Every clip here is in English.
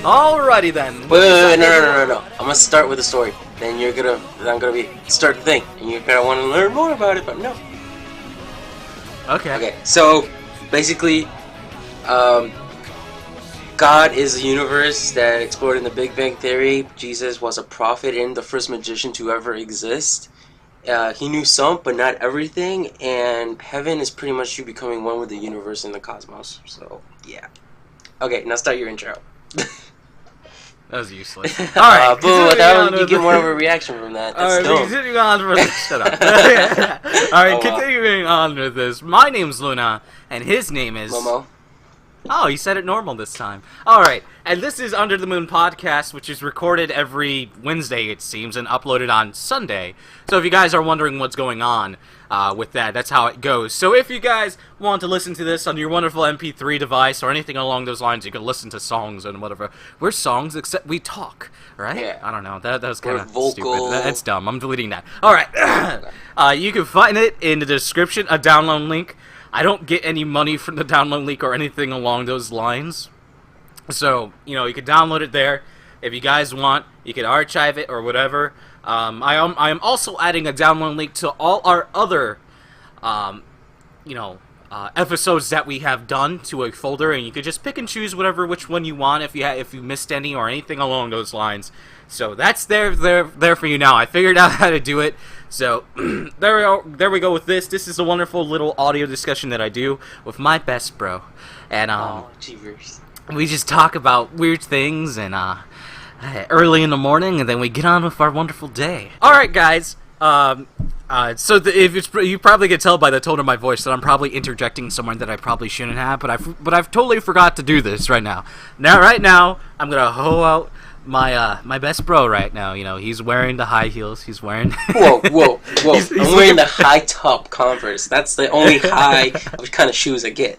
Alrighty then. Wait, no. I'm gonna start with the story. Then I'm gonna start the thing, and you're gonna want to learn more about it, but no. Okay. So basically, God is a universe that explored in the Big Bang Theory. Jesus was a prophet and the first magician to ever exist. He knew some, but not everything. And heaven is pretty much you becoming one with the universe and the cosmos. So yeah. Okay, now start your intro. That was useless. Alright, you get more of a reaction from that. That's dumb. Continuing on with this. Shut up. Alright, continuing on with this. My name's Luna, and his name is... Momo. Oh, he said it normal this time. Alright, and this is Under the Moon Podcast, which is recorded every Wednesday, it seems, and uploaded on Sunday. So if you guys are wondering what's going on with that, that's how it goes. So if you guys want to listen to this on your wonderful MP3 device or anything along those lines, you can listen to songs and whatever. We're songs, except we talk, right? Yeah. I don't know. That was kind of vocal. stupid. That's dumb. I'm deleting that. Alright. You can find it in the description, a download link. I don't get any money from the download link or anything along those lines. So, you can download it there. If you guys want, you can archive it or whatever. I am also adding a download link to all our other, episodes that we have done to a folder, and you could just pick and choose which one you want if you missed any or anything along those lines. So that's there for you now. I figured out how to do it. So there we go with this. This is a wonderful little audio discussion that I do with my best bro, and we just talk about weird things and early in the morning, and then we get on with our wonderful day. All right, guys. You probably can tell by the tone of my voice that I'm probably interjecting somewhere that I probably shouldn't have, but I've totally forgot to do this right now. Right now, I'm gonna hoe out my best bro right now. He's wearing the high heels. He's wearing. Whoa! I'm wearing the high top Converse. That's the only high kind of shoes I get.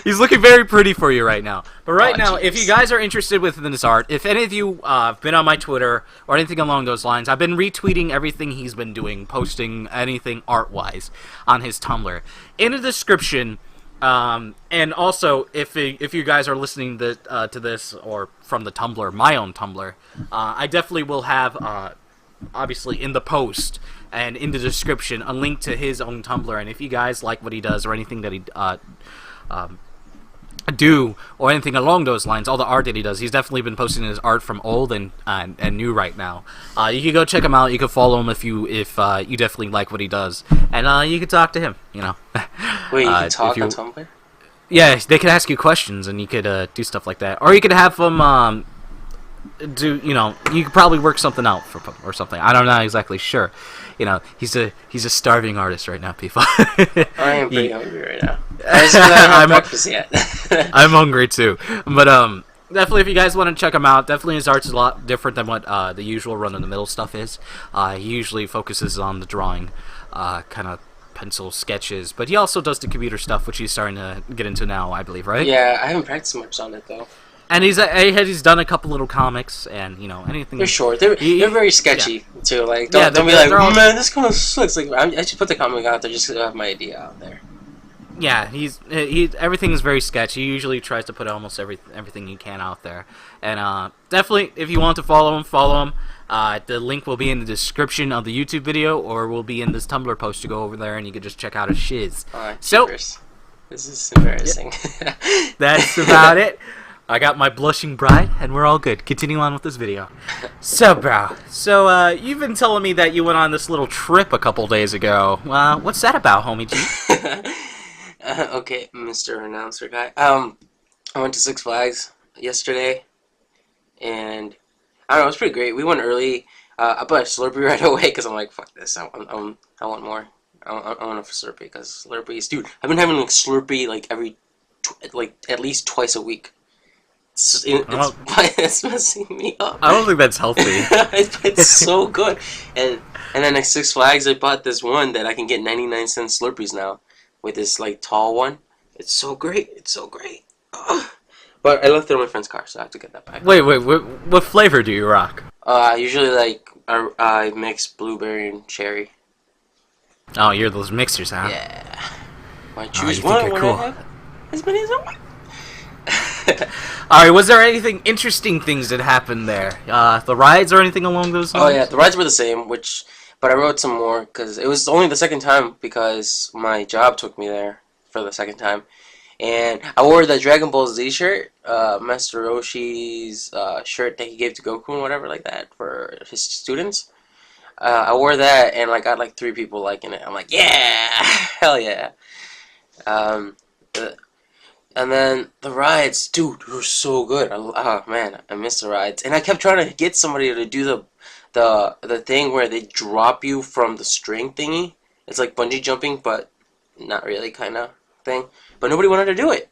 He's looking very pretty for you right now. But now, geez. if you guys are interested within this art, if any of you have been on my Twitter or anything along those lines, I've been retweeting everything he's been doing, posting anything art-wise on his Tumblr. In the description, and also, if you guys are listening to this or from the Tumblr, my own Tumblr, I definitely will have, obviously, in the post and in the description, a link to his own Tumblr. And if you guys like what he does or anything that he do or anything along those lines, all the art that he does, he's definitely been posting his art from old and new right now. You can go check him out. You can follow him if you definitely like what he does, and you can talk to him. Wait, you can talk on Tumblr? Yeah, they can ask you questions, and you could do stuff like that, or you could have them do. You could probably work something out or something. I'm not exactly sure. He's a starving artist right now, people. I am pretty hungry right now. I just haven't had breakfast yet. I'm hungry too, but definitely if you guys want to check him out, definitely his art's a lot different than what the usual run-of-the-mill stuff is. He usually focuses on the drawing, kind of pencil sketches, but he also does the computer stuff, which he's starting to get into now, I believe, right? Yeah, I haven't practiced much on it though. And he's done a couple little comics and anything. They're short. They're very sketchy too. Like don't be like, oh, man, this kind of sucks. Like I should put the comic out there just to have my idea out there. Yeah, everything is very sketchy. He usually tries to put almost everything he can out there. And definitely, if you want to follow him. The link will be in the description of the YouTube video, or will be in this Tumblr post to go over there, and you can just check out his shiz. So, this is embarrassing. Yeah, that's about it. I got my blushing bride, and we're all good. Continue on with this video. So, bro. So, you've been telling me that you went on this little trip a couple days ago. What's that about, homie G? Okay, Mr. Announcer guy. I went to Six Flags yesterday, and I don't know, it was pretty great. We went early. I bought a Slurpee right away because I'm like, fuck this. I want more. I want a Slurpee because Slurpees, dude. I've been having like Slurpee like like at least twice a week. It's messing me up. I don't think that's healthy. It's so good. And then at Six Flags, I bought this one that I can get 99-cent Slurpees now with this like tall one. It's so great. It's so great. Ugh. But I left it in my friend's car, so I have to get that back. Wait, what flavor do you rock? Usually like I mix blueberry and cherry. Oh, you're those mixers, huh? Yeah. I choose you one think you're when cool. I have as many as I want. Alright, was there anything interesting things that happened there? The rides or anything along those lines? Oh yeah, the rides were the same, but I wrote some more because it was only the second time because my job took me there for the second time, and I wore the Dragon Ball Z shirt, Master Roshi's shirt that he gave to Goku and whatever like that for his students. I wore that and like got like 3 people liking it. I'm like, yeah, hell yeah. And then the rides, dude, they were so good. Oh man, I miss the rides. And I kept trying to get somebody to do the thing where they drop you from the string thingy. It's like bungee jumping, but not really kind of thing. But nobody wanted to do it.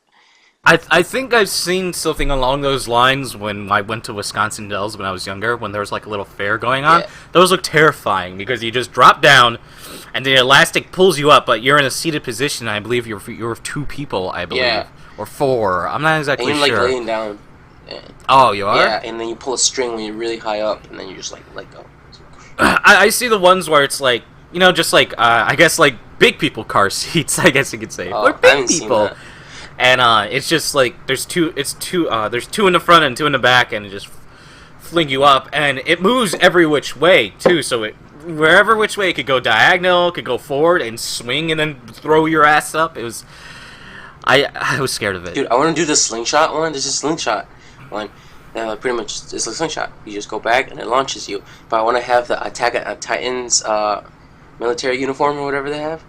I think I've seen something along those lines when I went to Wisconsin Dells when I was younger, when there was like a little fair going on. Yeah. Those look terrifying because you just drop down and the elastic pulls you up, but you're in a seated position. I believe you're 2 people, I believe. Yeah. Or 4. I'm not exactly And you're like sure. laying down. Yeah. Oh, you are? Yeah, and then you pull a string when you're really high up, and then you just like let go. I see the ones where it's like, just like, I guess like big people car seats, I guess you could say. Oh, Or I big haven't seen people. that. And there's 2 in the front and 2 in the back, and it just fling you up, and it moves every which way too, so wherever which way it could go diagonal, it could go forward and swing and then throw your ass up. It was, I was scared of it. Dude, I want to do the slingshot one. There's a slingshot one. Pretty much, it's a slingshot. You just go back and it launches you. But I want to have the Attack on Titan's military uniform or whatever they have.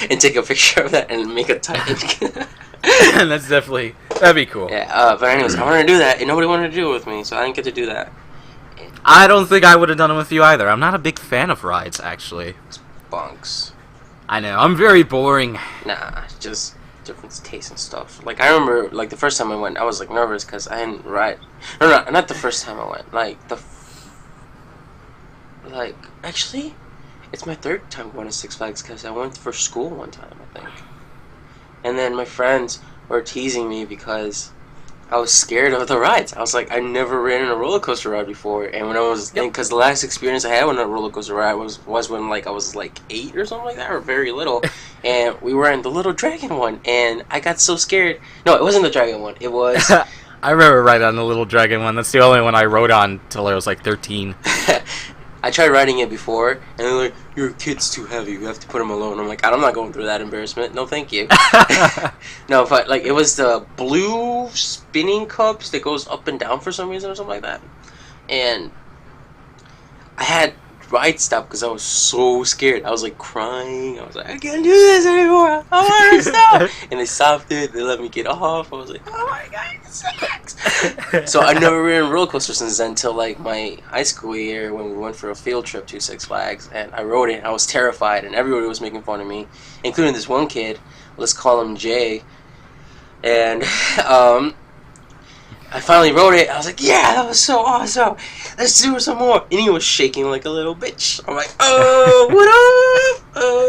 And take a picture of that and make a Titan. That'd be cool. Yeah, but anyways, I wanted to do that, and nobody wanted to do it with me, so I didn't get to do that. I don't think I would have done it with you either. I'm not a big fan of rides, actually. It's bunks. I know, I'm very boring. Nah, just different tastes and stuff. Like, I remember, like, the first time I went, I was, like, nervous because I hadn't ride. No, not the first time I went. Actually, it's my 3rd time going to Six Flags because I went for school one time, I think. And then my friends were teasing me because I was scared of the rides. I was like, I never ran in a roller coaster ride before, and when I was, because the last experience I had on a roller coaster ride was when like I was like 8 or something like that, or very little, and we were in the little dragon one, and I got so scared. No, it wasn't the dragon one. It was. I remember riding on the little dragon one. That's the only one I rode on till I was like 13. I tried riding it before, and they're like, your kid's too heavy, you have to put him alone. I'm like, I'm not going through that embarrassment. No, thank you. No, but, like, it was the blue spinning cups that goes up and down for some reason or something like that. And I had ride stop because I was so scared. I was, like, crying. I was like, I can't do this anymore. I want to stop. And they stopped it. They let me get off. I was like, oh, my God, it sucks. So I never ran a roller coaster since then until, like, my high school year when we went for a field trip to Six Flags. And I rode it. And I was terrified. And everybody was making fun of me, including this one kid. Let's call him Jay. And I finally wrote it. I was like, yeah, that was so awesome. Let's do some more. And he was shaking like a little bitch. I'm like, oh, what up? Oh.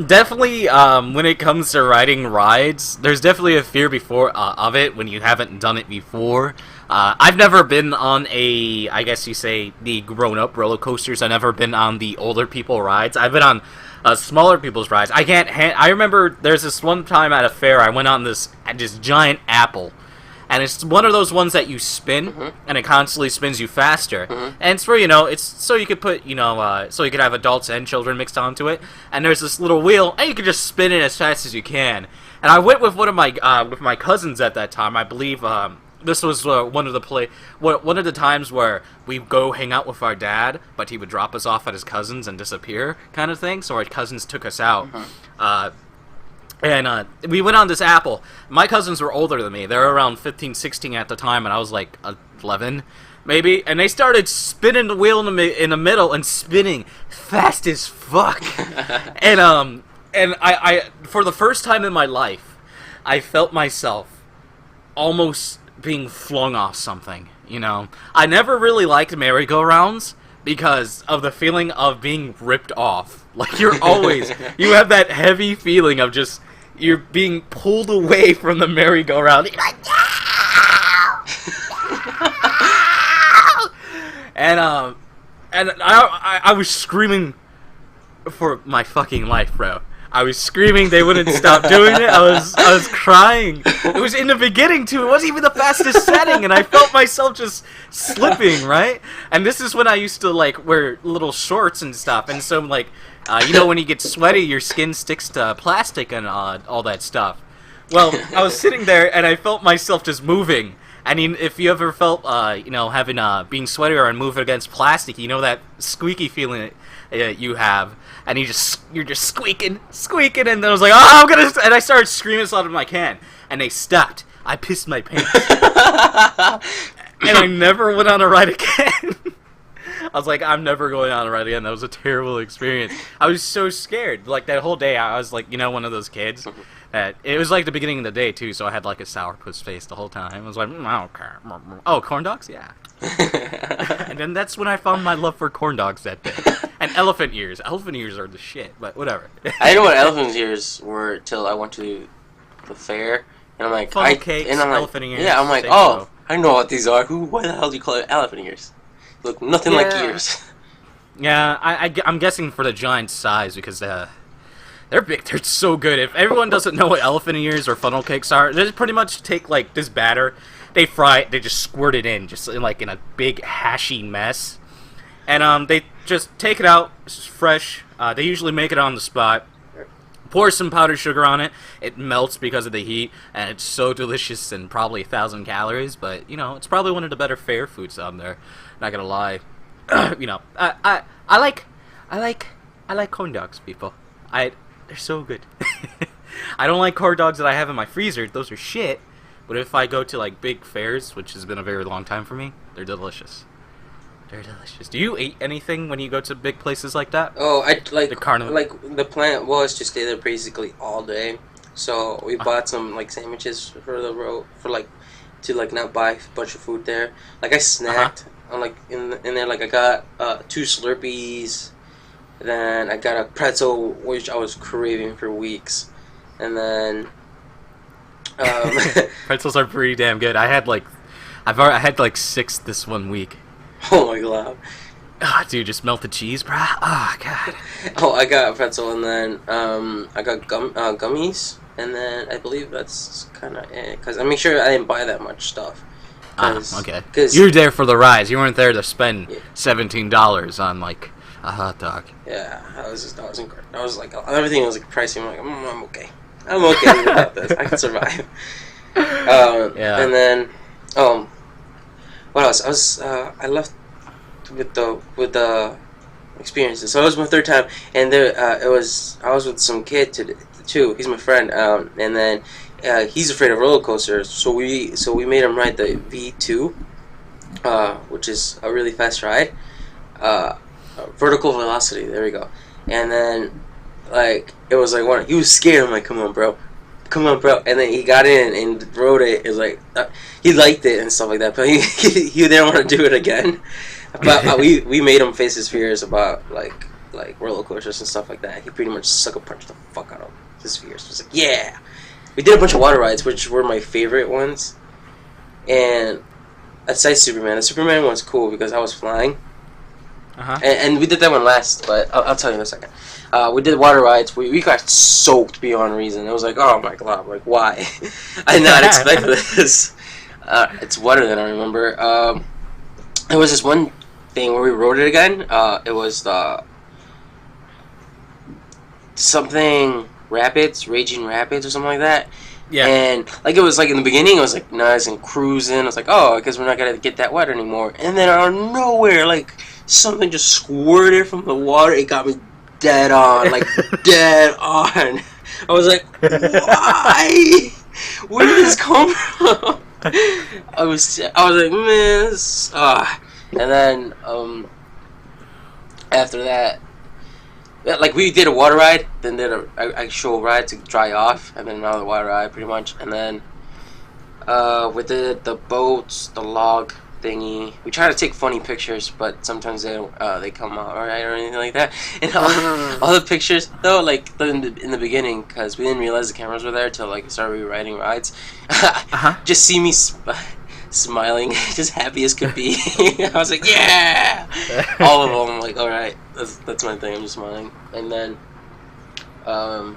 Definitely, when it comes to riding rides, there's definitely a fear of it when you haven't done it before. I've never been on I guess you say, the grown-up roller coasters. I've never been on the older people rides. I've been on smaller people's rides. I remember there's this one time at a fair, I went on this giant apple. And it's one of those ones that you spin, and it constantly spins you faster. And it's for, it's so you could put, so you could have adults and children mixed onto it. And there's this little wheel, and you can just spin it as fast as you can. And I went with one of my cousins at that time. I believe this was one of the times where we go hang out with our dad, but he would drop us off at his cousin's and disappear, kind of thing. So our cousins took us out. And we went on this apple. My cousins were older than me. They were around 15, 16 at the time, and I was like 11. maybe, and they started spinning the wheel in the middle and spinning fast as fuck. and I for the first time in my life, I felt myself almost being flung off something. You know, I never really liked merry-go-rounds because of the feeling of being ripped off. Like, you have that heavy feeling of just, you're being pulled away from the merry-go-round. You're like, no! And I was screaming for my fucking life, bro. I was screaming, they wouldn't stop doing it. I was crying. It was in the beginning too. It wasn't even the fastest setting, and I felt myself just slipping, right? And this is when I used to like wear little shorts and stuff, and so like, you know, when you get sweaty, your skin sticks to plastic and all that stuff. Well, I was sitting there and I felt myself just moving. I mean, if you ever felt, you know, having being sweaty or moving against plastic, you know that squeaky feeling you have. And you're just squeaking, and then I was like, oh, I'm gonna, and I started screaming as loud as I can, and they stopped. I pissed my pants, and I never went on a ride again. I was like, I'm never going on a ride again. That was a terrible experience. I was so scared. Like, that whole day, I was like, you know, one of those kids that, it was like the beginning of the day too, so I had like a sourpuss face the whole time. I was like, I don't care. Oh, corn dogs? Yeah. And then that's when I found my love for corn dogs that day. And elephant ears. Elephant ears are the shit, but whatever. I didn't know what elephant ears were till I went to the fair, and I'm like, funnel cakes, and I'm like, elephant ears. Yeah, I'm like, oh, I know what these are. Why the hell do you call it elephant ears? They look nothing like ears. Yeah, I'm guessing for the giant size because they're big. They're so good. If everyone doesn't know what elephant ears or funnel cakes are, they just pretty much take like this batter, they fry it, they just squirt it in, just like in a big hashy mess, and they just take it out fresh. They usually make it on the spot. Pour some powdered sugar on it. It melts because of the heat, and it's so delicious and probably 1,000 calories. But you know, it's probably one of the better fair foods out there. Not gonna lie. You know, I like corn dogs, people. They're so good. I don't like corn dogs that I have in my freezer. Those are shit. But if I go to like big fairs, which has been a very long time for me, they're delicious. They're delicious. Do you eat anything when you go to big places like that? Oh, I like the carnival. Like the plan was to stay there basically all day. So we bought some like sandwiches for the road for like to like not buy a bunch of food there. Like I snacked on like in there. Like I got 2 Slurpees. Then I got a pretzel, which I was craving for weeks, and then pretzels are pretty damn good. I had like 6 this 1 week. Oh my god! Ah, dude, just melted cheese, brah. Oh god. Oh, I got a pretzel, and then I got gummies, and then I believe that's kind of it. Cause I make sure I didn't buy that much stuff. Okay. Cause you were there for the rise. You weren't there to spend $17 on like a hot dog. Yeah, that was incredible. I was like, everything was like pricey. I'm like, I'm okay. I'm okay without this. I can survive. Yeah. And then, what else? I left with the experiences. So it was my 3rd time, and there, I was with some kid too. He's my friend. And then, he's afraid of roller coasters. So we made him ride the V2, which is a really fast ride. Vertical velocity, there we go. And then, like, it was like, he was scared. I'm like, come on, bro. And then he got in and rode it. It was like, he liked it and stuff like that, but he didn't want to do it again. But we made him face his fears about, like roller coasters and stuff like that. He pretty much sucker punched the fuck out of his fears. It was like, yeah. We did a bunch of water rides, which were my favorite ones. And aside Superman, the Superman one's cool because I was flying. And we did that one last, but I'll tell you in a second. We did water rides. We got soaked beyond reason. It was like, oh my god, like why? I did not expect this. It's wetter than I remember. There was this one thing where we rode it again. It was the something rapids, raging rapids or something like that. Yeah. And like it was like in the beginning, it was like nice and cruising. I was like, oh, I guess we're not gonna get that wet anymore. And then out of nowhere, like something just squirted from the water. It got me dead on, like dead on. I was like, why? Where did this come from? I was like, man, this, and then after that, yeah, like we did a water ride, then did a actual ride to dry off, and then another water ride, pretty much, and then we did the boats, the log thingy. We try to take funny pictures, but sometimes they don't, they come out alright or anything like that. And all the pictures, though, like in the beginning, because we didn't realize the cameras were there till like we started rewriting rides. Just see me smiling, just happy as could be. I was like, yeah, all of them. I'm like, all right, that's my thing. I'm just smiling. And then, what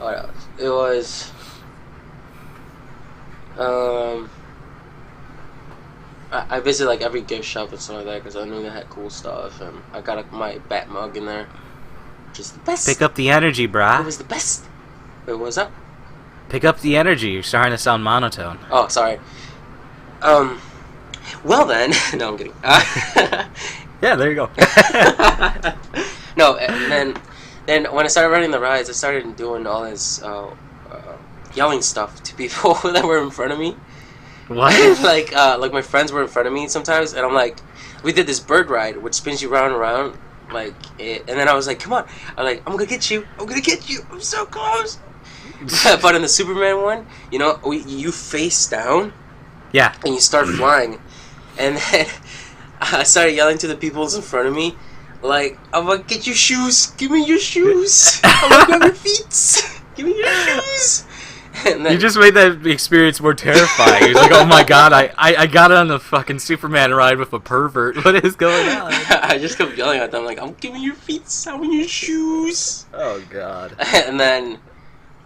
else? It was, I visited like every gift shop and stuff like that because I knew they had cool stuff, and I got my bat mug in there, which is the best. Pick up the energy, brah. It was the best. Wait, what was that? Pick up the energy. You're starting to sound monotone. Oh, sorry. Well then, no, I'm kidding. Yeah, there you go. No, and then when I started running the rides, I started doing all this yelling stuff to people that were in front of me. What? like my friends were in front of me sometimes, and I'm like, we did this bird ride which spins you round and round, like it, and then I was like, come on, I'm like, I'm gonna get you, I'm so close. But in the Superman one, you know, you face down. Yeah. And you start flying. And then I started yelling to the people in front of me, like, I'm gonna get your shoes. Give me your shoes. I'm gonna grab your feet. Give me your shoes. And then, you just made that experience more terrifying. He's like, oh my god, I got on the fucking Superman ride with a pervert. What is going on? I just kept yelling at them, like, I'm giving your feet. I want your shoes. Oh god. And then,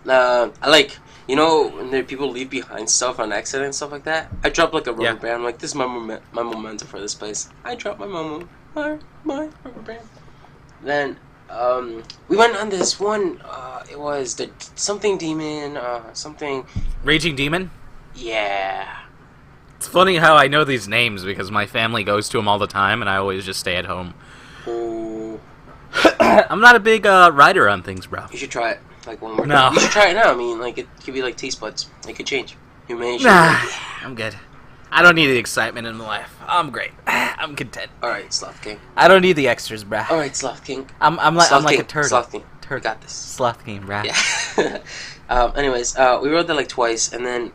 I like... You know, when there people leave behind stuff on accident and stuff like that? I dropped like a rubber band. I'm like, this is my memento for this place. I dropped my rubber band. Then, we went on this one, it was the something demon, something... Raging Demon? Yeah. It's funny how I know these names because my family goes to them all the time and I always just stay at home. Oh. I'm not a big rider on things, bro. You should try it. Like one more No. time. You should try it now. I mean, like, it could be like taste buds. It could change. You may Nah, I'm good. I don't need the excitement in my life. I'm great. I'm content. Alright, Sloth King. I don't need the extras, bruh. Alright, Sloth King. I'm like a turtle. Sloth King. Turtle. Got this. Sloth King, bruh. Yeah. Anyways, we rode that like twice, and then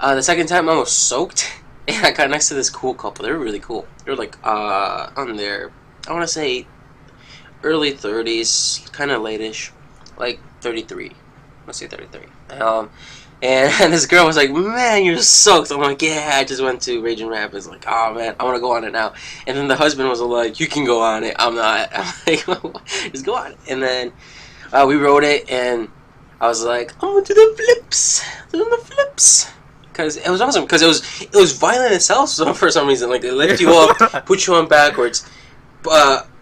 the second time I was soaked, and I got next to this cool couple. They were really cool. They were like on their, I want to say, early 30s, kind of late-ish, like 33. Let's say 33. And this girl was like, man, you're soaked. I'm like, yeah, I just went to Raging Rapids. Like, oh, man, I want to go on it now. And then the husband was like, you can go on it. I'm not. I'm like, just go on it. And then we rode it, and I was like, oh, do the flips. Doing the flips. Because it was awesome. Because it was violent itself for some reason. Like, they lift you up, put you on backwards,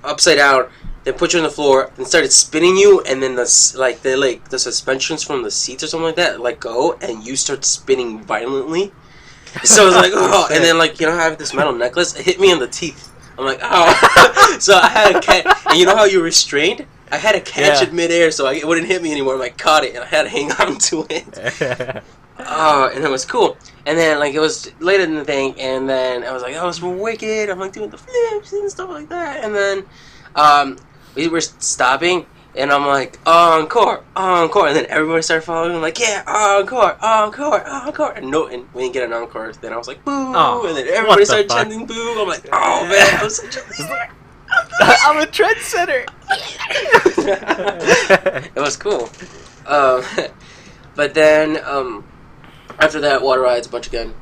upside down, then put you on the floor, and started spinning you, and then the suspensions from the seats or something like that let go, and you start spinning violently. So I was like, oh, and then like, you know, I have this metal necklace. It hit me in the teeth. I'm like, oh. So I had to catch, and you know how you're restrained? I had to catch it midair so it wouldn't hit me anymore. I'm like, caught it, and I had to hang on to it. Oh, and it was cool. And then like it was later in the thing, and then I was like, that was wicked. I'm like doing the flips and stuff like that, and then we were stopping, and I'm like, encore, encore, and then everybody started following. I'm like, yeah, encore, encore, encore, and we didn't get an encore. Then I was like, boo, and then everybody started chanting boo. I'm like, oh man, I was such a I'm a trendsetter. It was cool. But then after that, water rides a bunch again.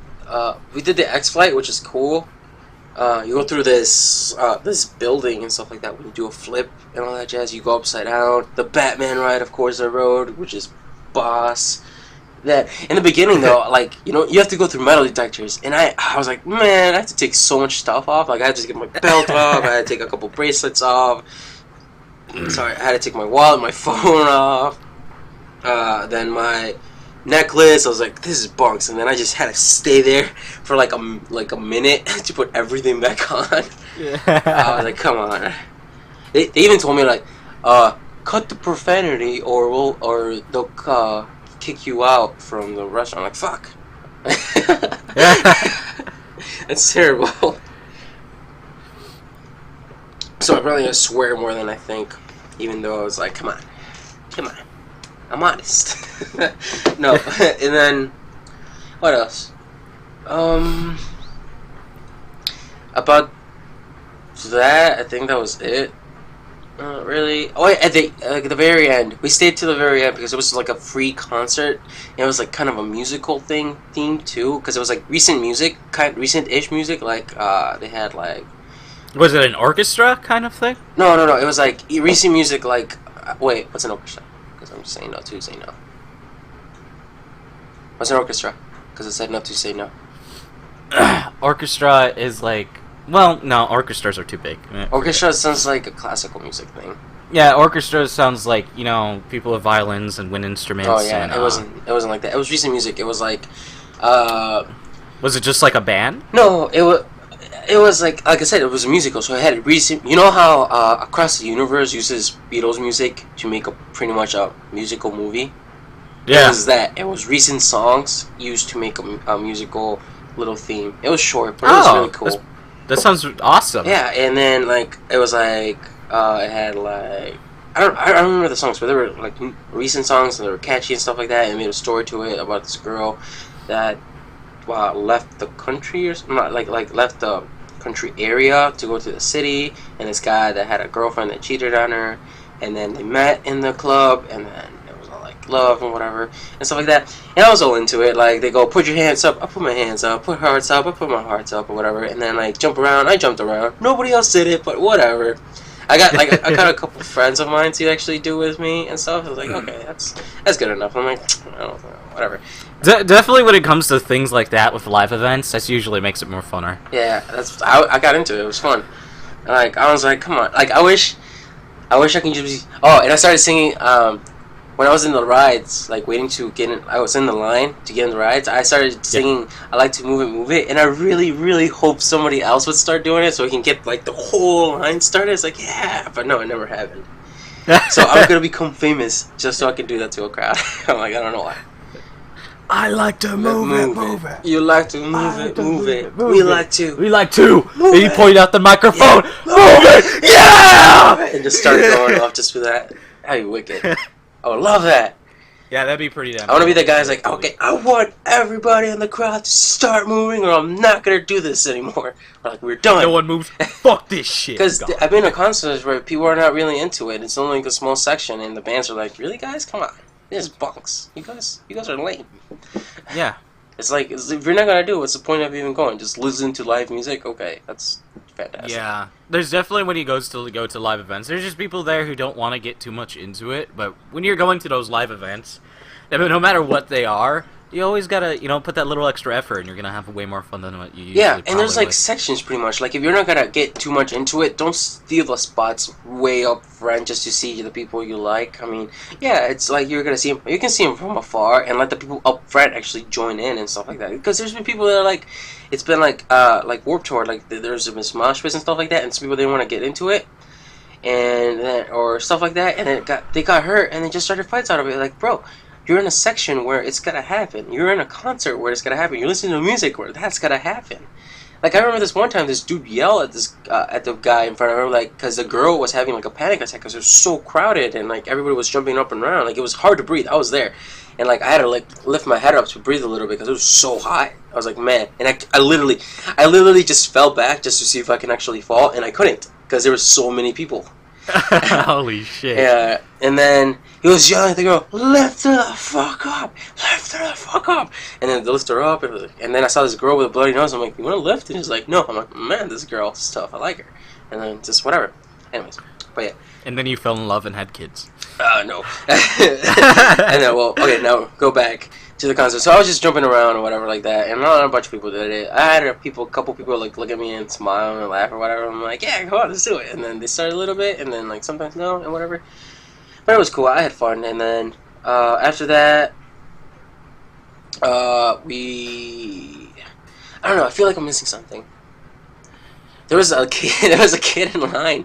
We did the X flight, which is cool. You go through this building and stuff like that. When you do a flip and all that jazz, you go upside down. The Batman ride, of course, I rode, which is boss. That in the beginning though, like, you know, you have to go through metal detectors, and I was like, man, I have to take so much stuff off. Like, I had to get my belt off. I had to take a couple bracelets off. Sorry, I had to take my wallet, my phone off. Then my necklace. I was like, this is bunks, and then I just had to stay there for like a minute to put everything back on. I was like, come on. They even told me like, cut the profanity or they'll kick you out from the restaurant. I'm like, fuck. That's terrible. So I probably just swear more than I think, even though I was like, come on, I'm honest. No, and then what else? About that, I think that was it. Really? Oh, at the very end, we stayed to the very end because it was like a free concert. And it was like kind of a musical theme too, because it was like recent-ish music. Like they had like. Was it an orchestra kind of thing? No. It was like recent music. Like wait, what's an orchestra? Because I'm just saying no to say no. What's an orchestra? Because I said no to say no. Orchestra is like. Well, no, orchestras are too big. Orchestra sounds like a classical music thing. Yeah, orchestra sounds like, you know, people with violins and wind instruments. Oh yeah, and, it wasn't like that. It was recent music. It was like, was it just like a band? no, it was like I said, it was a musical. So it had recent. You know how Across the Universe uses Beatles music to make pretty much a musical movie. Yeah, It was that. It was recent songs used to make a musical little theme. It was short, but it was really cool. That sounds awesome. Yeah, and then like it was like it had like I don't remember the songs, but they were like recent songs and they were catchy and stuff like that. And made a story to it about this girl that left the country or not like left the country area to go to the city, and this guy that had a girlfriend that cheated on her, and then they met in the club, and then it was all like love and whatever and stuff like that. And I was all into it. Like they go, put your hands up, I put my hands up, put hearts up, I put my hearts up or whatever, and then like jump around, I jumped around. Nobody else did it, but whatever. I got a couple friends of mine to actually do with me and stuff. I was like, okay, that's good enough. I'm like, I don't know, whatever. Definitely when it comes to things like that with live events, that usually makes it more funner. Yeah, I got into it. It was fun. And, like I was like, come on. Like I wish I can just. Oh, and I started singing. When I was in the rides, like waiting to get in, I was in the line to get in the rides. I started singing "I Like to Move It," and I really, really hope somebody else would start doing it so we can get like the whole line started. It's like, yeah, but no, it never happened. So I'm gonna become famous just so I can do that to a crowd. I'm like, I don't know why. I like to move it. You like to move it. We like to. And you point out the microphone. Yeah. Move it. Yeah. And just start going off just for that. That'd be wicked. I would love that. Yeah, that'd be pretty damn. I want to be the guy who's like, okay, I want everybody in the crowd to start moving, or I'm not gonna do this anymore. Or like, we're done. No one moves. Fuck this shit. Because I've been to concerts where people are not really into it. It's only like a small section, and the bands are like, really, guys, come on, this is bunks. You guys are lame. Yeah. It's like, if you're not gonna do it, what's the point of even going? Just listen to live music? Okay, that's fantastic. Yeah. There's definitely when you go to live events, there's just people there who don't want to get too much into it, but when you're going to those live events, I mean, no matter what they are, you always gotta, put that little extra effort, and you're gonna have way more fun than what you usually and there's like would. sections pretty much. Like if you're not gonna get too much into it, don't steal the spots way up front just to see the people you like. I mean, yeah, it's like you're gonna see them. You can see them from afar and let the people up front actually join in and stuff like that. Because there's been people that are like, it's been like Warped Tour, like there's been Smosh Pits and stuff like that, and some people didn't want to get into it, and then, or stuff like that, and they got hurt and they just started fights out of it. Like, bro. You're in a section where it's gotta happen. You're in a concert where it's gotta happen. You're listening to music where that's gotta happen. Like I remember this one time, this dude yelled at this at the guy in front of him, like, because the girl was having like a panic attack because it was so crowded and like everybody was jumping up and around. Like it was hard to breathe. I was there, and like I had to like lift my head up to breathe a little bit because it was so high. I was like, man, and I literally just fell back just to see if I can actually fall, and I couldn't because there were so many people. Holy shit. Yeah, and then he was yelling at the girl, lift her the fuck up, and then they lift her up, and then I saw this girl with a bloody nose. I'm like, you want to lift? And he's like, no. I'm like, man, this girl's tough, I like her. And then just whatever. Anyways, but yeah. And then you fell in love and had kids. No. And then, well, okay, now go back to the concert. So I was just jumping around or whatever like that, and a bunch of people did it. I had a couple people like look at me and smile and laugh or whatever. I'm like, yeah, come on, let's do it. And then they started a little bit, and then like sometimes no and whatever. But it was cool. I had fun. And then after that, I don't know. I feel like I'm missing something. There was a kid in line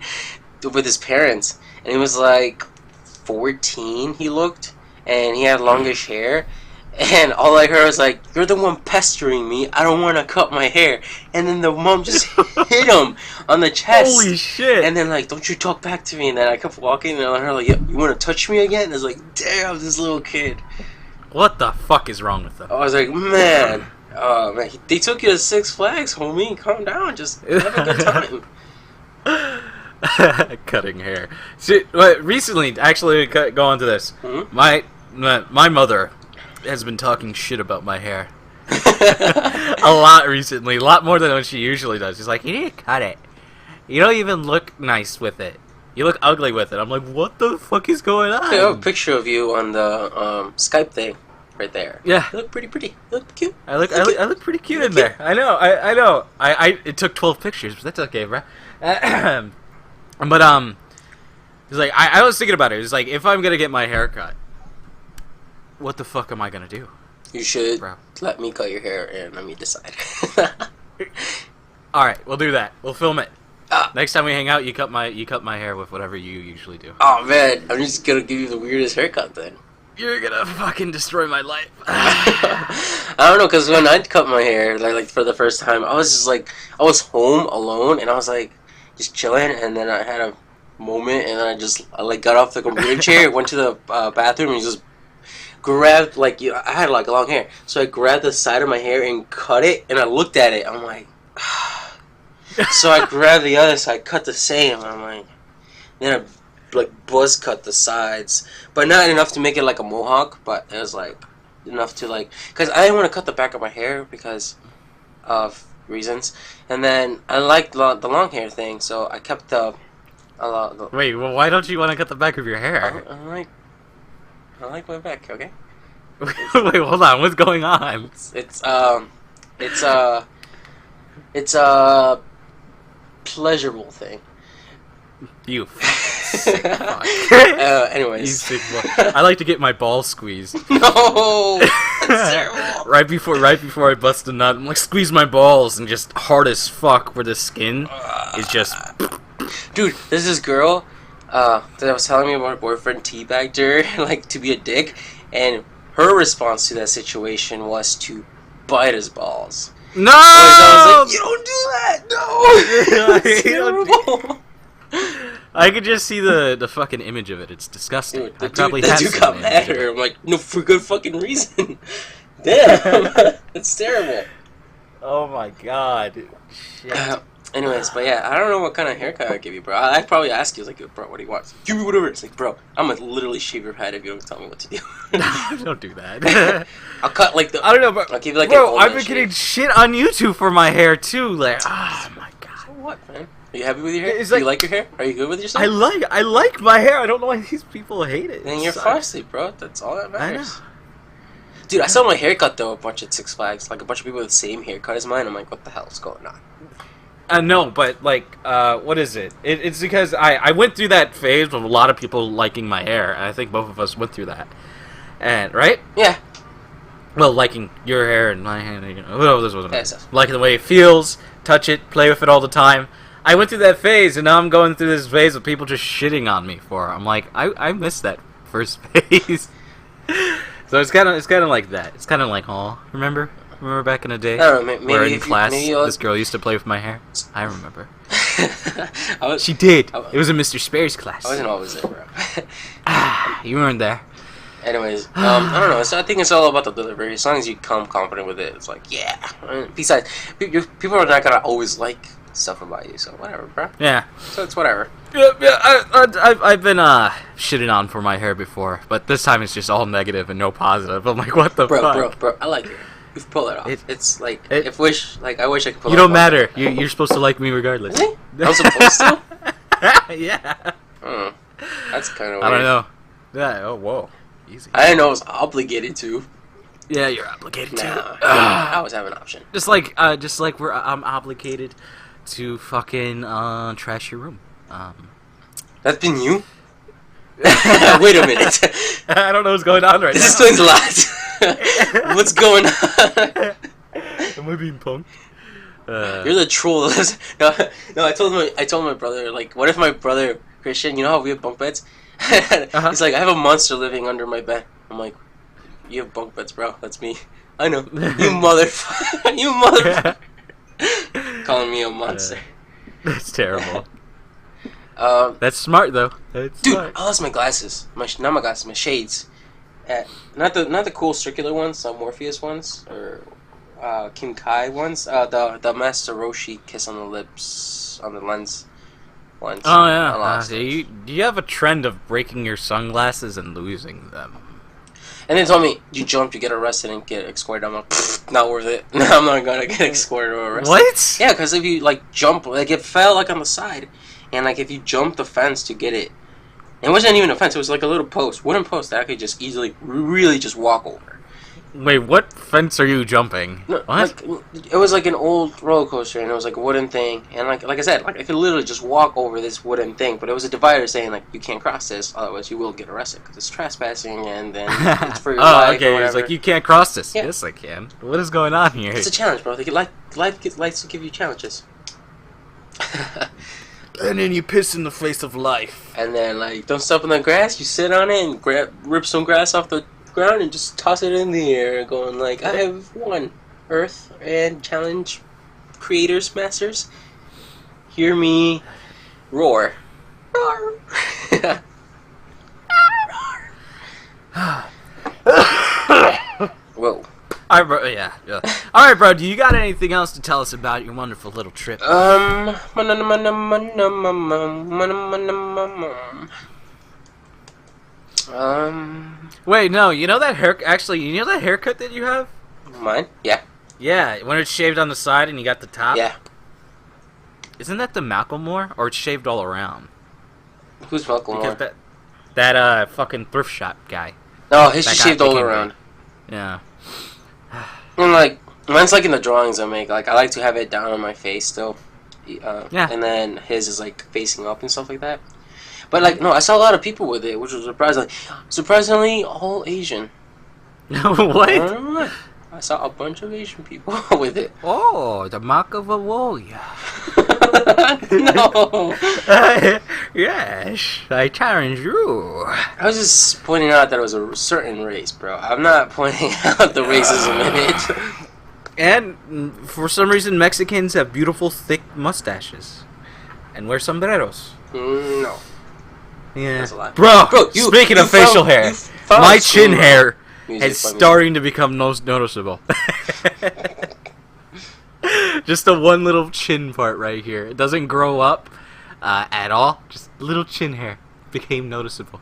with his parents, and he was like 14. He looked, and he had longish hair. And all I heard was like, "You're the one pestering me. I don't want to cut my hair." And then the mom just hit him on the chest. Holy shit! And then like, "Don't you talk back to me." And then I kept walking, and I heard like, "You want to touch me again?" And I was like, "Damn, this little kid." What the fuck is wrong with them? I was like, man, they took you to Six Flags, homie. Calm down, just have a good time. Cutting hair. See, recently, actually, go on to this. Hmm? My mother has been talking shit about my hair a lot recently, a lot more than what she usually does. She's like, "You need to cut it. You don't even look nice with it. You look ugly with it." I'm like, "What the fuck is going on?" I have a picture of you on the Skype thing, right there. Yeah, You look pretty. You look cute. I look pretty cute in there. I know. It took 12 pictures, but that's okay, bro. But it's like I was thinking about it. It's like, if I'm gonna get my hair cut, what the fuck am I gonna do? You should Bro. let me cut your hair and let me decide. All right, we'll do that. We'll film it. Ah. Next time we hang out, you cut my hair with whatever you usually do. Oh man, I'm just gonna give you the weirdest haircut then. You're gonna fucking destroy my life. I don't know, cause when I cut my hair, like for the first time, I was just like, I was home alone, and I was like, just chilling, and then I had a moment, and then I like got off the computer chair, went to the bathroom, and just grabbed I had like long hair, so I grabbed the side of my hair and cut it, and I looked at it, I'm like, so I grabbed the other side, cut the same, and I'm like, then I like buzz cut the sides, but not enough to make it like a mohawk, but it was like enough to like, because I didn't want to cut the back of my hair because of reasons, and then I liked the long hair thing, so I kept the Wait, well, why don't you want to cut the back of your hair? I like my back, okay? Wait, hold on. What's going on? It's a pleasurable thing. You sick fuck. Anyways. You sick fuck. I like to get my balls squeezed. No! That's terrible. right before I bust a nut, I'm like, squeeze my balls, and just hard as fuck where the skin is just... Dude, there's this girl that was telling me about her boyfriend teabagged her, like, to be a dick, and her response to that situation was to bite his balls. No! I was like, you don't do that! No! It's terrible! I could just see the fucking image of it. It's disgusting. Dude, I probably the have dude seen got an mad image at of her. it. I'm like, no, for good fucking reason. Damn, it's terrible. Oh my god. Shit. Anyways, but yeah, I don't know what kind of haircut I'd give you, bro. I'd probably ask you, like, bro, what do you want? Give me whatever. It's like, bro, I'm gonna literally shave your head if you don't tell me what to do. Don't do that. I'll cut, like, I don't know, but I'll give you, like, bro, an I've been getting shit on YouTube for my hair too. Like, oh my god. So what, man? Are you happy with your hair? It's Do you like- like your hair? Are you good with yourself? I like my hair. I don't know why these people hate it. Then It you're sucks. fussy, bro. That's all that I matters. know. Dude, I saw my haircut, though, a bunch at Six Flags. Like, a bunch of people with the same haircut as mine. I'm like, what the hell's going on? No, but like, what is it? It's because I went through that phase of a lot of people liking my hair, and I think both of us went through that. And right? Yeah. Well, liking your hair and my hair, you know, oh, this wasn't Yeah, so- liking the way it feels, touch it, play with it all the time. I went through that phase, and now I'm going through this phase of people just shitting on me for it. I'm like, I missed that first phase. So it's kind of like that. It's kind of like, oh, remember back in the day? I don't know, maybe where in if you- class maybe you'll- this girl used to play with my hair. I remember. I She did. I- It was in Mr. Spare's class. wasn't always there, bro. You weren't there. Anyways, I don't know. So I think it's all about the delivery. As long as you come confident with it, it's like, yeah. Besides, people are not gonna always like stuff about you, so whatever, bro. Yeah. So it's whatever. Yeah. I've been shitting on for my hair before, but this time it's just all negative and no positive. I'm like, what the fuck? Bro, I like it. You can pull it off. It's like, I wish I could pull it off. You don't matter. You're supposed to like me regardless. Really? I'm supposed to? Yeah. That's kind of weird. I don't know. Yeah. Oh, whoa. Easy. I didn't know I was obligated to. Yeah, you're obligated Nah, to. I always have an option. Just like I'm obligated to fucking trash your room. That's been you? Wait a minute. I don't know what's going on right This now. explains a lot. What's going on? Am I being punked? You're the troll. No. I told my brother, like, what if my brother Christian? You know how we have bunk beds? He's like, I have a monster living under my bed. I'm like, You have bunk beds, bro. That's me. I know. You motherfucker. You motherfucker. Calling me a monster. That's terrible. Um, That's smart though. That's dude, smart. I lost my glasses. Not my glasses, my shades. Not the cool circular ones, the Morpheus ones, or Kim Kai ones. The Master Roshi kiss on the lips on the lens ones. Oh yeah. I lost Do those. you have a trend of breaking your sunglasses and losing them? And they told me, you jumped, you get arrested and get escorted. I'm like, not worth it. I'm not gonna get escorted or arrested. What? Yeah, because if you like jump, like it fell like on the side, and like if you jump the fence to get it, it wasn't even a fence. It was like a little post, wooden post that I could just easily, really just walk over. Wait, what fence are you jumping? No, What? like, it was like an old roller coaster, and it was like a wooden thing, and like I said, like I could literally just walk over this wooden thing, but it was a divider saying like you can't cross this, otherwise you will get arrested because it's trespassing, and then it's for your life. Okay. Or It's whatever. like you can't cross this. Yeah. Yes, I can. What is going on here? It's a challenge, bro. Life likes to give you challenges. And then you piss in the face of life. And then, like, don't step on the grass. You sit on it and rip some grass off the ground and just toss it in the air, going like, I have won, Earth, and challenge creators, masters. Hear me roar. Roar. Whoa. All right, bro. Yeah. All right, bro. Do you got anything else to tell us about your wonderful little trip? Wait, no. You know that hair? Actually, you know that haircut that you have? Mine? Yeah. Yeah, when it's shaved on the side and you got the top. Yeah. Isn't that the Macklemore, or it's shaved all around? Who's Malcolm Because Moore? that fucking thrift shop guy. No, his that just guy shaved all became around. Yeah. And like, mine's like in the drawings I make. Like, I like to have it down on my face still. Yeah. And then his is like facing up and stuff like that. But like, no, I saw a lot of people with it, which was surprisingly all Asian. I What? don't know why. I saw a bunch of Asian people with it. Oh, the mark of a warrior. No. Yes, I challenge you. I was just pointing out that it was a certain race, bro. I'm not pointing out the racism in it. And for some reason, Mexicans have beautiful, thick mustaches and wear sombreros. No. Yeah, That's a lie. bro. You- speaking you of facial found- hair, you found my some, chin hair music is by me. starting to become noticeable. Just the one little chin part right here. It doesn't grow up at all. Just little chin hair became noticeable.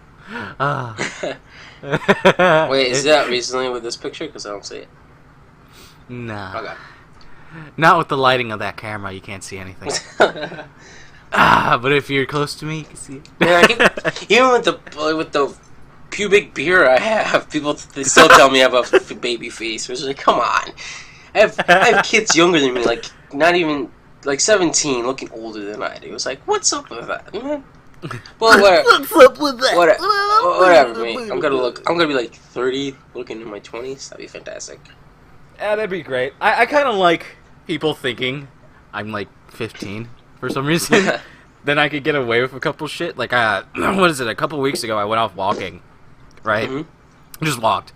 Wait, is that recently with this picture? Because I don't see it. Nah. Okay. Not with the lighting of that camera. You can't see anything. But if you're close to me, you can see it. Man, even with the pubic beard I have, people they still tell me I have a baby face. Which is like, come on. I have kids younger than me, like not even like 17, looking older than I do. It was like, what's up with that, man? Well, whatever. What's up with that? Whatever, mate. I'm gonna be like 30, looking in my 20s. That'd be fantastic. Yeah, that'd be great. I kind of like people thinking I'm like 15 for some reason. Then I could get away with a couple shit. Like, what is it? A couple weeks ago, I went off walking, right? Mm-hmm. Just walked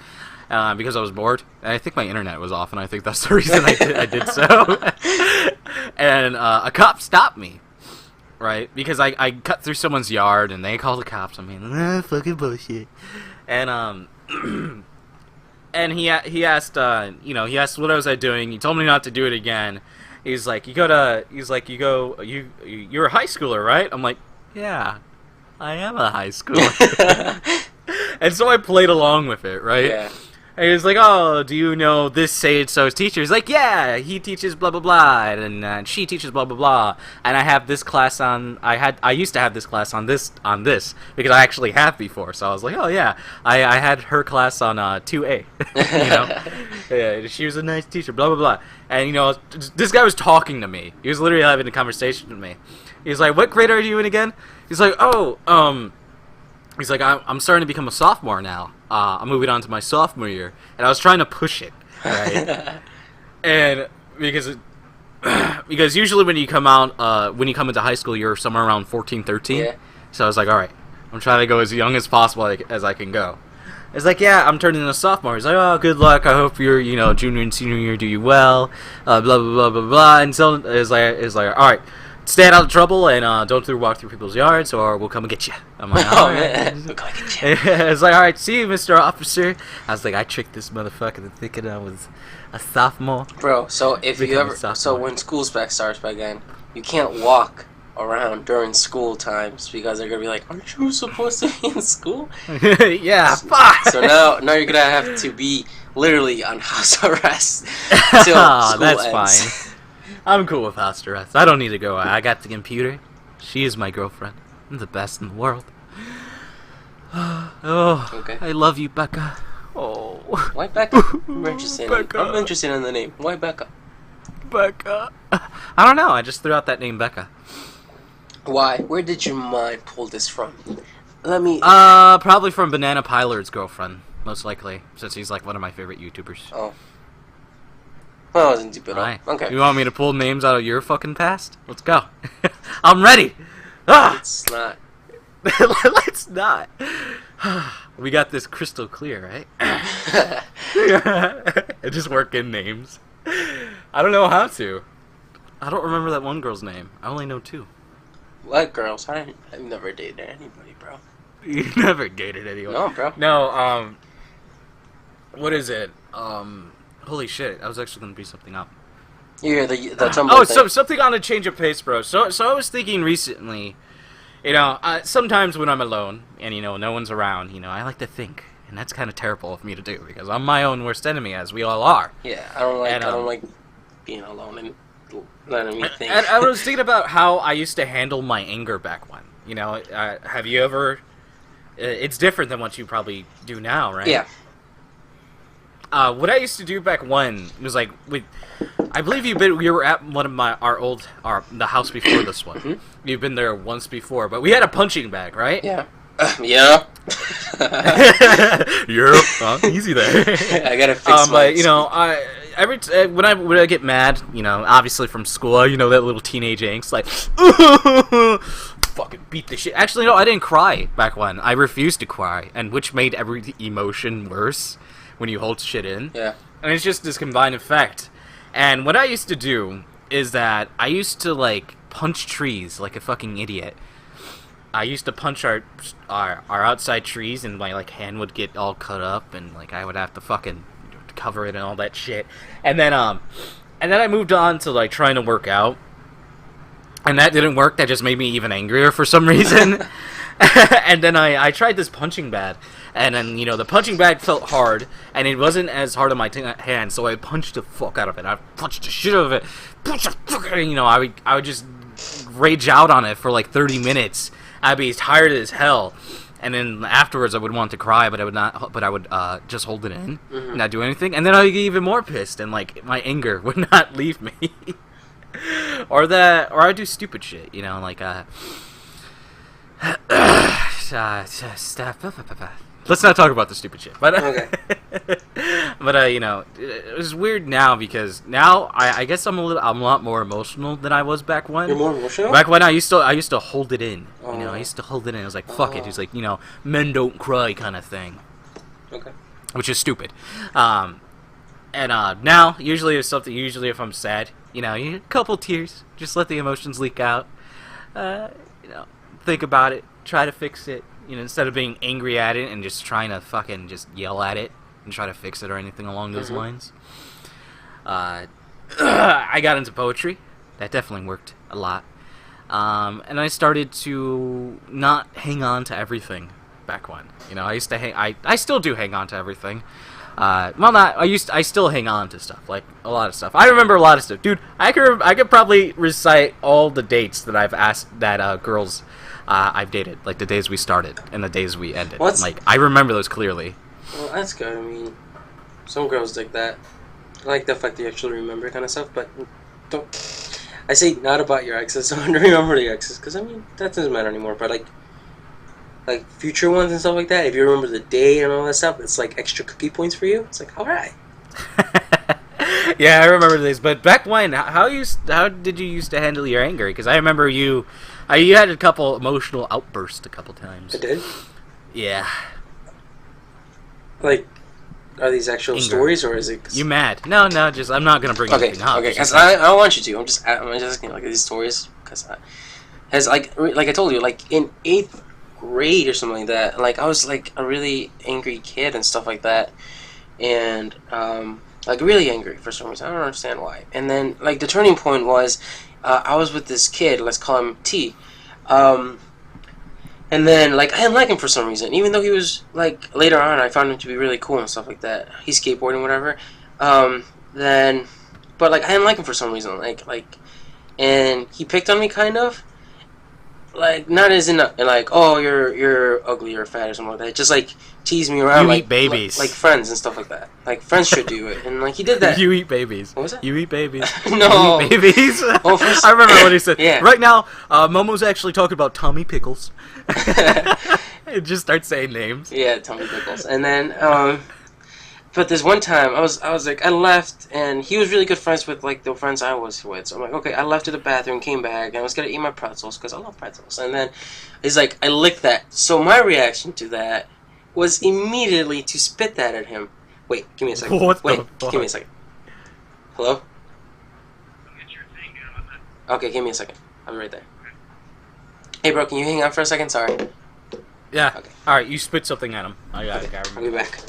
because I was bored. And I think my internet was off, and I think that's the reason I did so. And a cop stopped me, right? Because I cut through someone's yard, and they called the cops. I mean, fucking bullshit. And and he asked, he asked what was I doing. He told me not to do it again. You're a high schooler, right? I'm like, yeah, I am a high schooler. And so I played along with it, right? Yeah. And he was like, oh, do you know this Sage-So's teacher? He's like, yeah, he teaches blah, blah, blah, and she teaches blah, blah, blah. And I have this class on, I used to have this class on this, because I actually have before. So I was like, oh, yeah, I had her class on 2A, you know? Yeah, she was a nice teacher, blah, blah, blah. And, this guy was talking to me. He was literally having a conversation with me. He was like, what grade are you in again? He's like, he's like, I'm starting to become a sophomore now. I'm moving on to my sophomore year. And I was trying to push it, right? And because usually when you come into high school, you're somewhere around 14, 13. Yeah. So I was like, all right, I'm trying to go as young as possible as I can go. It's like, yeah, I'm turning into a sophomore. He's like, oh, good luck. I hope your, junior and senior year do you well. Blah blah blah blah blah. And so it's like, all right, stay out of trouble and don't walk through people's yards, or we'll come and get you. I'm like, oh man, we'll come and get you. It's like, all right, see you, Mr. Officer. I was like, I tricked this motherfucker into thinking I was a sophomore. Bro, so if you ever, so when school's back starts back again, you can't walk around during school times because they're gonna be like, aren't you supposed to be in school? Yeah, fuck. So now you're gonna have to be literally on house arrest till school that's ends. fine. I'm cool with house arrest. I don't need to go. I got the computer. She is my girlfriend. I'm the best in the world. Oh, okay. I love you, Becca. Oh, why Becca? I'm interested in the name. Why Becca? Becca. I don't know. I just threw out that name, Becca. Why? Where did your mind pull this from? Let me. Probably from Banana Pilard's girlfriend, most likely, since he's like one of my favorite YouTubers. Oh. Well, I wasn't deep at all. Right. Okay. You want me to pull names out of your fucking past? Let's go. I'm ready. It's not. Let's not. We got this crystal clear, right? Just work in names. I don't know how to. I don't remember that one girl's name. I only know 2. What girls? I've never dated anybody, bro. You never dated anyone? No, bro. No, what is it? Holy shit, I was actually gonna be something up. Yeah, the Tumblr thing. So something on a change of pace, bro. So I was thinking recently, sometimes when I'm alone and, no one's around, I like to think. And that's kind of terrible of me to do because I'm my own worst enemy, as we all are. Yeah, I don't like being alone and letting me think. And I was thinking about how I used to handle my anger back when. Have you ever? It's different than what you probably do now, right? Yeah. What I used to do back when was like, I believe we were at one of the house before this one. Mm-hmm. You've been there once before, but we had a punching bag, right? Yeah. Yeah. Yeah. Easy there. I gotta fix my. But when I get mad, obviously from school, that little teenage angst, like, fucking beat the shit. Actually, no, I didn't cry back when. I refused to cry, and which made every emotion worse when you hold shit in. Yeah. And it's just this combined effect. And what I used to do is that I used to punch trees like a fucking idiot. I used to punch our outside trees, and my hand would get all cut up, and I would have to fucking cover it and all that shit. And then I moved on to trying to work out, and that didn't work. That just made me even angrier for some reason. And then I tried this punching bag, and then the punching bag felt hard, and it wasn't as hard on my hand, so I punched the fuck out of it. I punched the shit out of it. I would just rage out on it for 30 minutes. I'd be tired as hell, and then afterwards I would want to cry, but I would not. But I would just hold it in, not do anything, and then I'd get even more pissed, and my anger would not leave me. or I do stupid shit, Let's not talk about the stupid shit. But okay. But it was weird now because now I guess I'm a lot more emotional than I was back when. You're more emotional? Back when I used to hold it in. I used to hold it in. I was like, fuck it. It's like, men don't cry kind of thing. Okay. Which is stupid. And now usually if I'm sad, a couple tears, just let the emotions leak out. Think about it, try to fix it. Instead of being angry at it and just trying to fucking just yell at it and try to fix it or anything along those lines. I got into poetry. That definitely worked a lot. And I started to not hang on to everything back when. I used to I still do hang on to everything. I still hang on to stuff, a lot of stuff. I remember a lot of stuff. Dude, I could probably recite all the dates that I've asked that girls I've dated, the days we started and the days we ended. I remember those clearly. Well, that's good. I mean, some girls like that. I like the fact that you actually remember kind of stuff, but don't. I say not about your exes. Don't remember the exes, because that doesn't matter anymore. But future ones and stuff like that. If you remember the day and all that stuff, it's extra cookie points for you. It's all right. Yeah, I remember these. But back when, how did you used to handle your anger? Because I remember you had a couple emotional outbursts a couple times. I did? Yeah. Like, are these actual Anger. stories, or is it? You mad? No, just I'm not gonna bring Okay, anything up. okay. It's just I don't want you to. I'm just asking, like, these stories because as like I told you, like in 8th grade or something like that, like I was like a really angry kid and stuff like that, and like really angry for some reason. I don't understand why. And then like the turning point was, I was with this kid. Let's call him T. And then, like, I didn't like him for some reason, even though he was, like, later on, I found him to be really cool and stuff like that. He's skateboarding, whatever. Then, but, like, I didn't like him for some reason, and he picked on me, kind of. Like, not as in, like, oh, you're ugly or fat or something like that. Just, like, tease me around, You like, eat babies. like friends and stuff like that. Like, friends should do it, and, like, he did that. You eat babies. What was that? You eat babies. No. You eat babies. Well, first- I remember what he said. Yeah. Right now, Momo's actually talking about Tommy Pickles. It just starts saying names. Yeah, Tommy Pickles. And then, but this one time, I was like, I left, and he was really good friends with, like, the friends I was with. So I'm like, okay, I left to the bathroom, came back, and I was gonna eat my pretzels, because I love pretzels. And then, he's like, I licked that. So my reaction to that was immediately to spit that at him. Wait, give me a second. What the Wait, fuck? give me a second. Hello? Okay, give me a second. I'll be right there. Hey, bro, can you hang on for a second? Sorry. Yeah. Okay. All right, you spit something at him. I got Okay, it. I'll be back.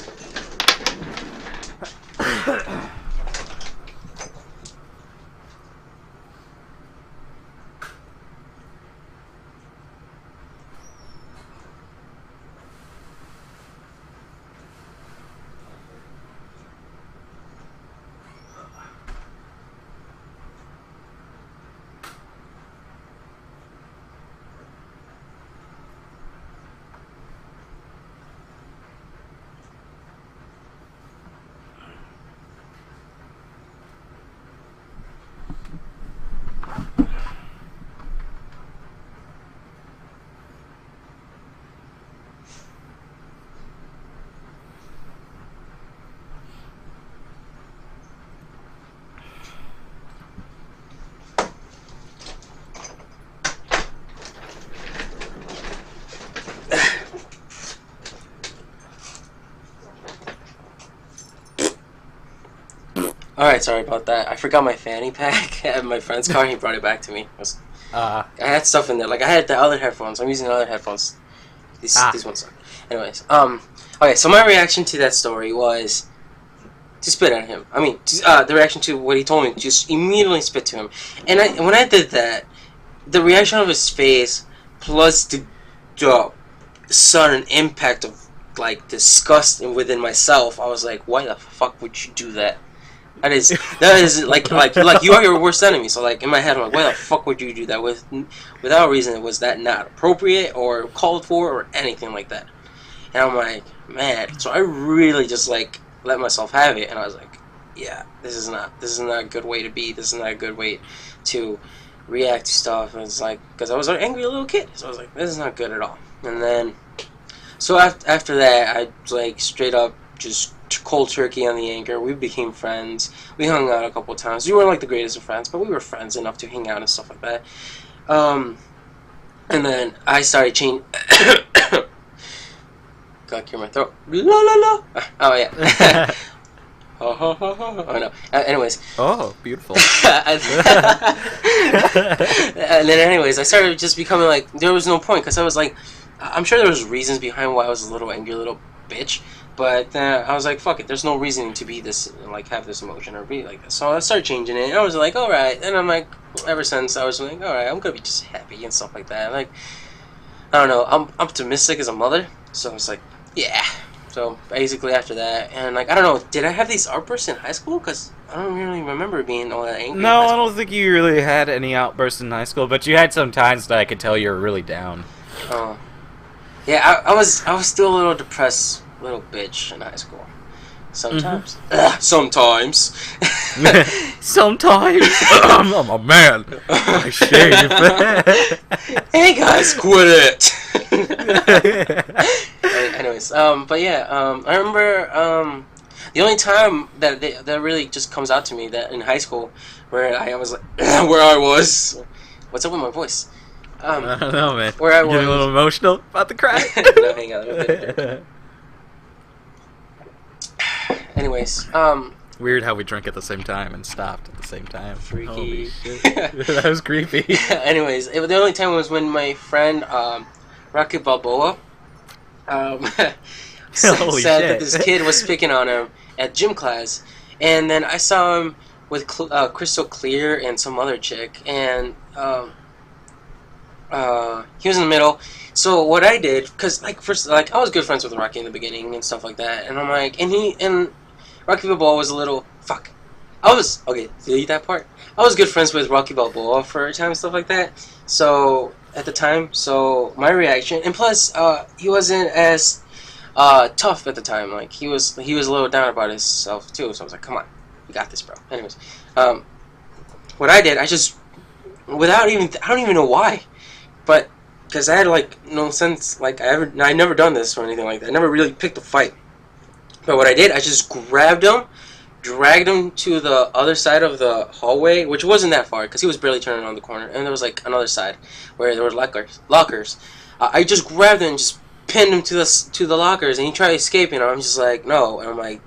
Alright, sorry about that. I forgot my fanny pack at my friend's car, and he brought it back to me. I had stuff in there. Like, I had the other headphones. I'm using the other headphones. These ones suck. Anyways, okay, so my reaction to that story was to spit at him. I mean, the reaction to what he told me, just immediately spit to him. And when I did that, the reaction of his face, plus the sudden impact of, like, disgust within myself, I was like, why the fuck would you do that? That is like you are your worst enemy. So like in my head, I'm like, why the fuck would you do that without a reason? Was that not appropriate or called for or anything like that? And I'm like, man. So I really just like let myself have it, and I was like, yeah, this is not a good way to be. This is not a good way to react to stuff. And it's like, because I was an angry little kid, so I was like, this is not good at all. And then, so after that, I like straight up just cold turkey on the anger. We became friends. We hung out a couple of times. We weren't like the greatest of friends, but we were friends enough to hang out and stuff like that. And then I started changing. Gotta clear my throat. La la la. Oh yeah. Oh no. Anyways. Oh, beautiful. And then anyways, I started just becoming like, there was no point, because I was like, I'm sure there was reasons behind why I was a little angry little bitch. But I was like, fuck it, there's no reason to be this, like, have this emotion or be like this. So I started changing it, and I was like, alright. And I'm like, ever since, I was like, alright, I'm gonna be just happy and stuff like that. Like, I don't know, I'm optimistic as a mother, so I was like, yeah. So basically after that, and like, I don't know, did I have these outbursts in high school? Because I don't really remember being all that angry. No, I don't think you really had any outbursts in high school, but you had some times that I could tell you were really down. Oh. Yeah, I was still a little depressed little bitch in high school. Sometimes. Mm-hmm. Sometimes. Sometimes. I'm a man. I shave. Hey guys, quit it. Anyways, but yeah, I remember the only time that really just comes out to me that in high school where I was like, where I was. What's up with my voice? I don't know, man. Where I was. Getting a little emotional about the cry. No, hang on. anyways, Weird how we drank at the same time and stopped at the same time. freaky. Holy shit. That was creepy. Anyways, the only time was when my friend Rocky Balboa said Holy that shit. this kid was picking on him at gym class, and then I saw him with Crystal Clear and some other chick, and he was in the middle. So what I did, because like first, like I was good friends with Rocky in the beginning and stuff like that, and I'm like, and Rocky Balboa was a little fuck. Delete that part. I was good friends with Rocky Balboa for a time and stuff like that. So at the time, so my reaction, and plus, he wasn't as tough at the time. Like he was a little down about himself too. So I was like, come on, you got this, bro. Anyways, what I did, I just I don't even know why, but because I had like no sense, like I never done this or anything like that. I never really picked a fight. But what I did, I just grabbed him, dragged him to the other side of the hallway, which wasn't that far because he was barely turning on the corner, and there was like another side where there were lockers. I just grabbed him and just pinned him to the lockers, and he tried escaping. And I'm just like, no, and I'm like,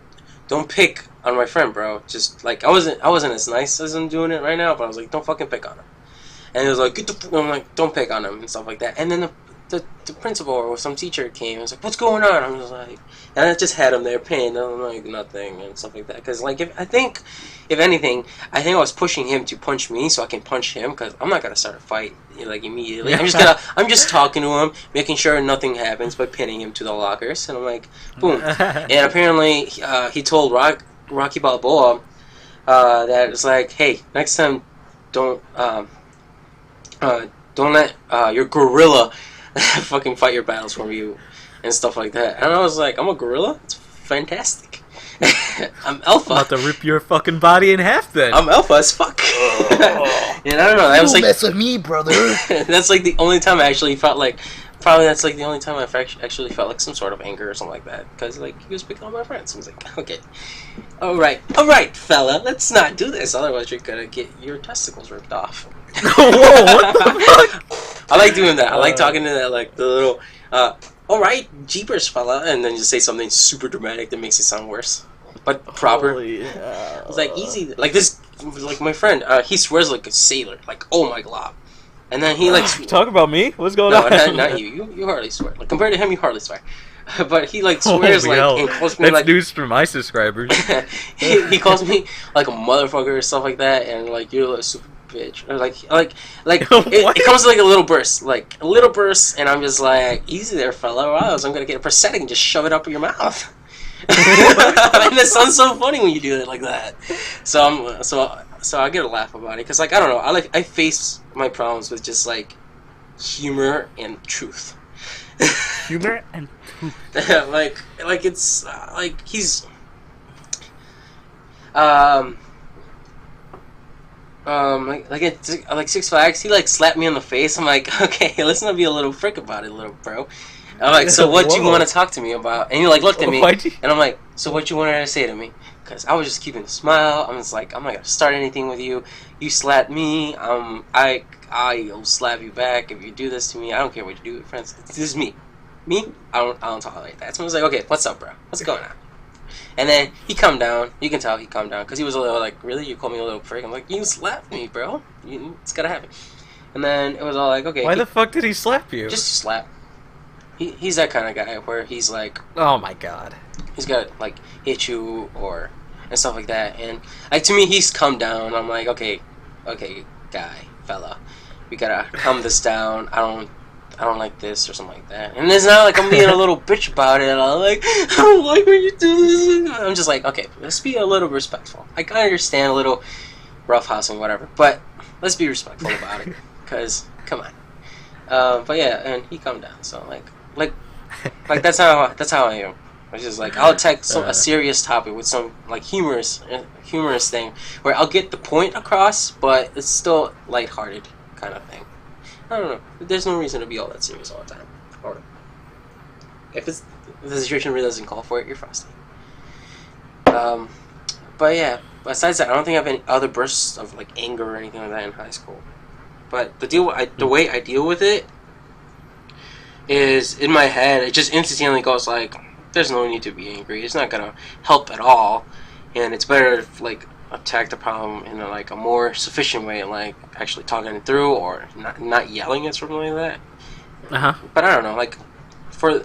don't pick on my friend, bro. Just like I wasn't as nice as I'm doing it right now, but I was like, don't fucking pick on him. And he was like, I'm like, don't pick on him and stuff like that. And then the principal or some teacher came and was like, what's going on? I'm just like, and I just had him there pinned, and I'm like, nothing and stuff like that. Because like if anything, I think I was pushing him to punch me so I can punch him, because I'm not gonna start a fight like immediately. I'm just talking to him, making sure nothing happens by pinning him to the lockers, and I'm like, boom. And apparently he told Rocky Balboa that it's like, hey, next time don't let your gorilla fucking fight your battles for you and stuff like that. And I was like, I'm a gorilla? It's fantastic. I'm alpha. I'm about to rip your fucking body in half then. I'm alpha as fuck. And I don't know, that was like, mess with me, brother. that's like the only time I actually felt like, that's like the only time I've actually felt like some sort of anger or something like that, because like he was picking on my friends. I was like, okay, all right, fella, let's not do this, otherwise you're gonna get your testicles ripped off. Whoa, what the fuck? I like doing that. I like talking to that, like the little, all right, jeepers, fella, and then just say something super dramatic that makes it sound worse, but proper. I was like, easy, like this, like my friend, he swears like a sailor, like oh my god. And then he like talk about me. What's going on? No, not you. You hardly swear. Like compared to him, you hardly swear. But he like swears like and calls me That's like news for my subscribers. he calls me like a motherfucker or stuff like that, and like you're a little super bitch, or like it comes like a little burst, and I'm just like, easy there, fella, or else I'm gonna get a prosthetic and just shove it up your mouth. And that sounds so funny when you do it like that. So I get a laugh about it, because like I don't know, I face my problems with just like humor and truth. Humor and like it's like he's like Six Flags, he like slapped me on the face. I'm like, okay, let's not be a little frick about it, little bro. I'm like, so what you want to talk to me about? And he like looked at me, and I'm like, so what you wanted to say to me? Because I was just keeping a smile. I'm just like, I'm not gonna start anything with you. You slapped me. I'll slap you back if you do this to me. I don't care what you do, friends. This is me. I don't tolerate that. So I was like, okay, what's up, bro? What's going on? And then he calmed down. You can tell he calmed down, because he was a little like, really? You called me a little prick? I'm like, you slapped me, bro. It's gotta happen. And then it was all like, okay. Why the fuck did he slap you? Just slap. He's that kind of guy where he's like, oh my god, he's got like hit you and stuff like that. And like to me, he's calmed down. I'm like, okay, fella, we gotta calm this down. I don't like this or something like that. And it's not like I'm being a little bitch about it. I'm like, I don't like when you do this. I'm just like, okay, let's be a little respectful. I can understand a little roughhousing, whatever, but let's be respectful about it. Cause come on. But yeah, and he calmed down. So like that's how I am. It's just like I'll attack a serious topic with some like humorous thing where I'll get the point across, but it's still lighthearted kind of thing. I don't know. There's no reason to be all that serious all the time. Or if the situation really doesn't call for it, you're frosty. But yeah, besides that, I don't think I have any other bursts of like anger or anything like that in high school. But the way I deal with it is in my head. It just instantly goes like, there's no need to be angry. It's not gonna help at all, and it's better to like attack the problem in a more sufficient way, like actually talking it through or not yelling at something like that. But I don't know, like for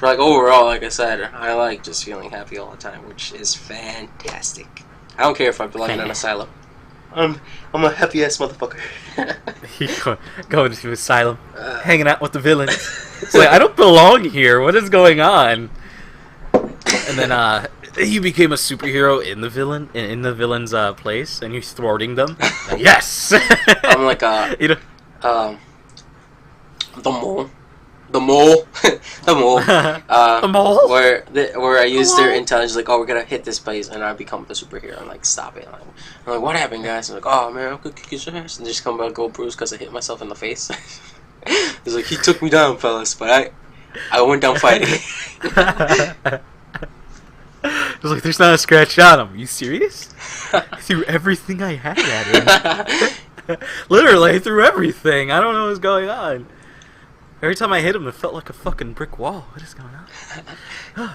like overall, like I said, I like just feeling happy all the time, which is fantastic. I don't care if I belong in an asylum. I'm a happy ass motherfucker. Going to asylum, hanging out with the villains. It's like, I don't belong here. What is going on? And then you became a superhero in the villain's place, and you're thwarting them. Yes. I'm like the mole. The mole, the mole, the mole, where I use their intelligence, like, oh, we're gonna hit this place, and I become the superhero, and like, stop it. I'm like, what happened, guys? I'm like, oh man, I'm gonna kick your ass, and just come back, go bruise, because I hit myself in the face. He's like, he took me down, fellas, but I went down fighting. I was like, there's not a scratch on him. Are you serious? I threw everything I had at him. Literally, I threw everything. I don't know what's going on. Every time I hit him, it felt like a fucking brick wall. What is going on?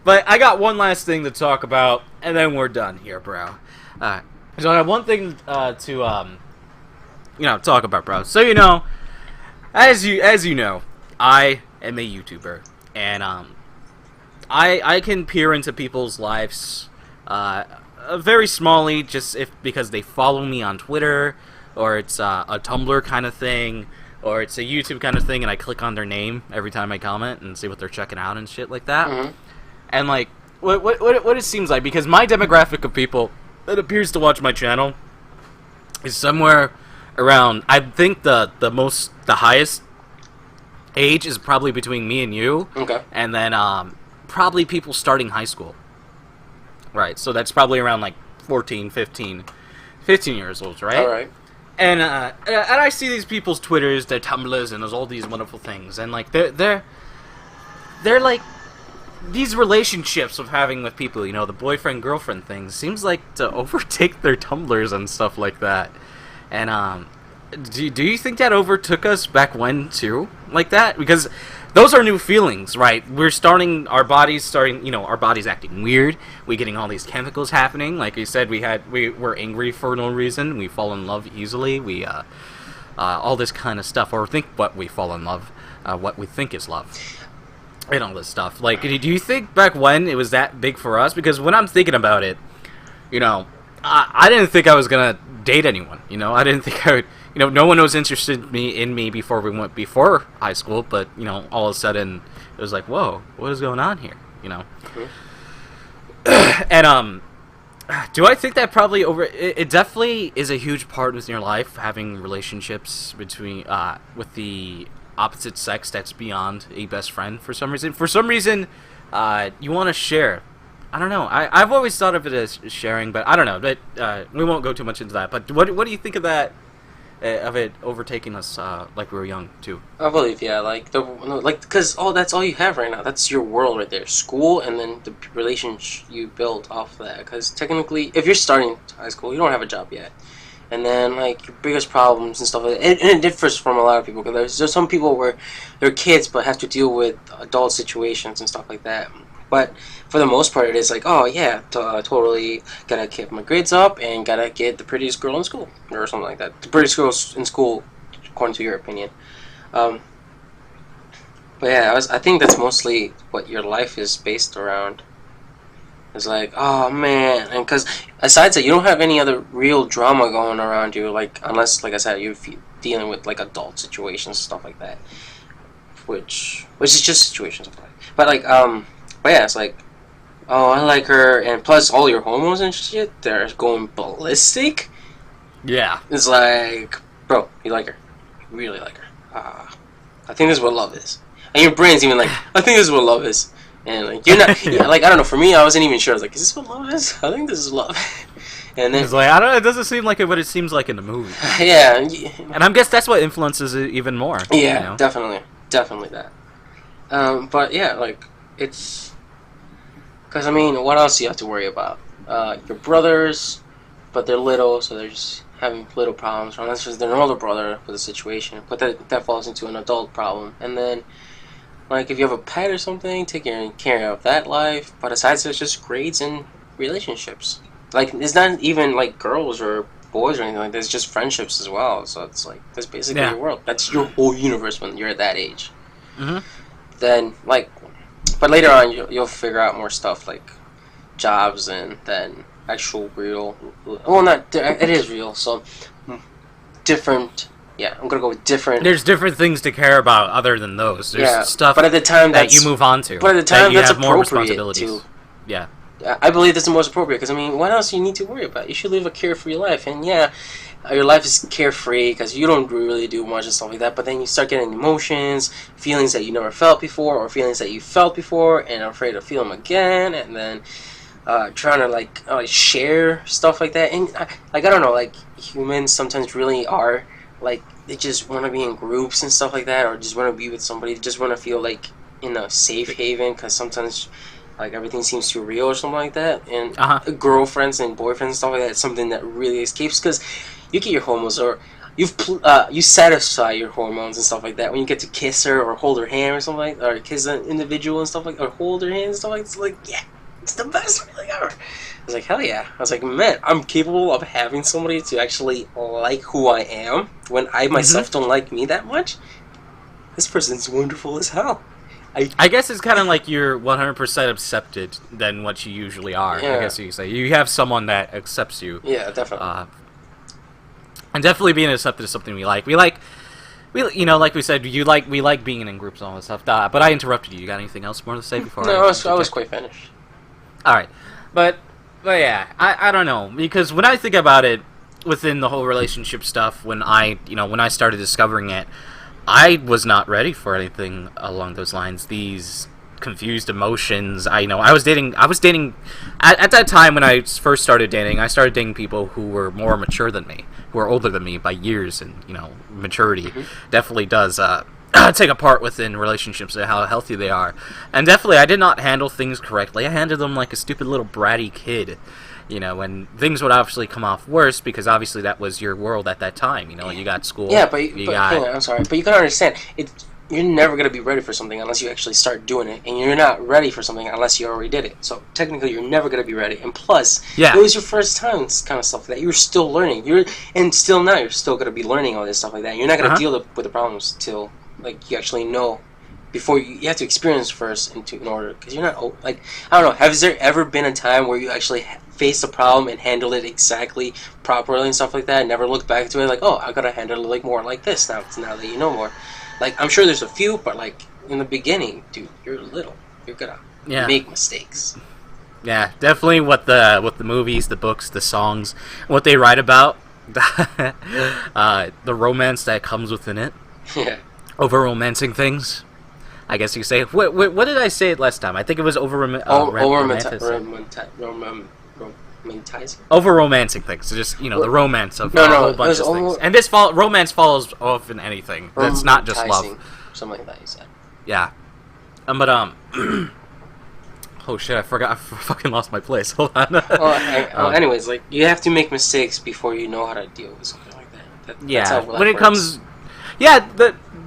But I got one last thing to talk about, and then we're done here, bro. So I have one thing to talk about, bro. So as you know, I am a YouTuber, and I can peer into people's lives very smallly, just because they follow me on Twitter, or it's a Tumblr kind of thing. Or it's a YouTube kind of thing, and I click on their name every time I comment and see what they're checking out and shit like that. Mm-hmm. And like, what it seems like, because my demographic of people that appears to watch my channel is somewhere around, I think the highest age is probably between me and you. Okay. And then probably people starting high school. Right. So that's probably around like 14, 15 years old, right? All right. And I see these people's Twitters, their Tumblrs, and there's all these wonderful things, and like they're like these relationships of having with people, the boyfriend girlfriend things seems like to overtake their Tumblrs and stuff like that. And do you think that overtook us back when too, like that? Because those are new feelings, right? Our bodies acting weird. We're getting all these chemicals happening. Like you said, we're angry for no reason. We fall in love easily. We all this kind of stuff, or think what we fall in love, what we think is love, and all this stuff. Like, do you think back when it was that big for us? Because when I'm thinking about it, I didn't think I was gonna date anyone. I didn't think I would. No one was interested in me before high school, but all of a sudden it was like, whoa, what is going on here? Mm-hmm. And do I think that probably it definitely is a huge part in your life, having relationships between with the opposite sex that's beyond a best friend for some reason. For some reason, you want to share. I don't know. I've always thought of it as sharing, but I don't know. But we won't go too much into that. But what do you think of that? Of it overtaking us like we were young too. I believe, yeah, because that's all you have right now. That's your world right there, school, and then the relationship you build off of that. Because technically, if you're starting high school, you don't have a job yet, and then like your biggest problems and stuff like that, and it differs from a lot of people. Because there's some people where they're kids but have to deal with adult situations and stuff like that. But for the most part, it is like, oh yeah, totally gotta keep my grades up and gotta get the prettiest girl in school or something like that. The prettiest girl in school, according to your opinion. But yeah, I think that's mostly what your life is based around. It's like, oh man, and because aside that, you don't have any other real drama going around you, like unless, like I said, you're dealing with like adult situations, stuff like that, which is just situations of life. But like But yeah, it's like, oh, I like her, and plus all your homos and shit, they're going ballistic. Yeah. It's like, bro, you like her. You really like her. I think this is what love is. And your brain's even like, I think this is what love is. And like, you're not, like, I don't know, for me, I wasn't even sure. I was like, is this what love is? I think this is love. And then, it's like, I don't know, it doesn't seem like it, but it seems like in the movie. Yeah. And I guess that's what influences it even more. Yeah, definitely. Definitely that. But yeah, like, it's... Because, I mean, what else do you have to worry about? Your brothers, but they're little, so they're just having little problems. Unless it's their older brother with a situation. But that falls into an adult problem. And then Like, if you have a pet or something, taking care of that life. But aside, it's just grades and relationships. Like, it's not even, like, girls or boys or anything like that. It's just friendships as well. So it's like, that's basically your world. That's your whole universe when you're at that age. Mm-hmm. Then, like, but later on, you'll figure out more stuff, like jobs and then actual real. Well, not, it is real, so different. Yeah, I'm gonna go with different. There's different things to care about other than those. There's stuff but at the time that you move on to. But at the time, you that's have more appropriate responsibilities. to. Yeah. I believe that's the most appropriate because, I mean, what else do you need to worry about? You should live a carefree life. And yeah, your life is carefree because you don't really do much and stuff like that. But then you start getting emotions, feelings that you never felt before, or feelings that you felt before and are afraid to feel them again. And then trying to, like, share stuff like that. And, I don't know, like, humans sometimes really are, like, they just want to be in groups and stuff like that, or just want to be with somebody, just want to feel, like, in a safe haven because sometimes, like, everything seems too real or something like that. And girlfriends and boyfriends and stuff like that, it's something that really escapes because you get your hormones, or you satisfy your hormones and stuff like that when you get to kiss her or hold her hand or something like that, or kiss an individual and stuff like, or hold her hand and stuff like that. It's like, yeah, it's the best feeling ever. I was like, hell yeah. I was like, man, I'm capable of having somebody to actually like who I am when I myself don't like me that much. This person's wonderful as hell. I guess it's kind of like you're 100% accepted than what you usually are. Yeah. I guess you could say you have someone that accepts you. Yeah, definitely. And definitely being accepted is something we like. We like, like we said, we like being in groups and all that stuff. But I interrupted you. You got anything else more to say before? No, I was quite finished. All right, but yeah, I don't know, because when I think about it within the whole relationship stuff, when I started discovering it, I was not ready for anything along those lines. These confused emotions. I was dating at that time when I first started dating. I started dating people who were more mature than me, who were older than me by years, and maturity definitely does take a part within relationships and how healthy they are. And definitely, I did not handle things correctly. I handled them like a stupid little bratty kid. And things would obviously come off worse because obviously that was your world at that time. You got school. Yeah, but hang on, I'm sorry, but you gotta understand, you're never gonna be ready for something unless you actually start doing it, and you're not ready for something unless you already did it. So technically, you're never gonna be ready. And plus, it was your first time, this kind of stuff like that. You're still learning. And still now, you're still gonna be learning all this stuff like that. You're not gonna deal with the problems till you actually know. Before you have to experience first in order, because you're not, like, I don't know, has there ever been a time where you actually faced a problem and handled it exactly properly and stuff like that, and never looked back to it like, oh, I gotta handle it more like this now that you know more? Like, I'm sure there's a few, but like in the beginning, dude, you're little, you're gonna make mistakes. Yeah, definitely what the movies, the books, the songs, what they write about, the romance that comes within it. Yeah. Over romancing things, I guess you could say. What did I say it last time? I think it was over romancing things. So just the romance of a whole bunch of things. And romance follows often anything. That's not just love. Something like that you said. Yeah. But oh shit! I forgot. I fucking lost my place. Hold on. Anyways, like, you have to make mistakes before you know how to deal with something like that. That's how when it comes. Yeah,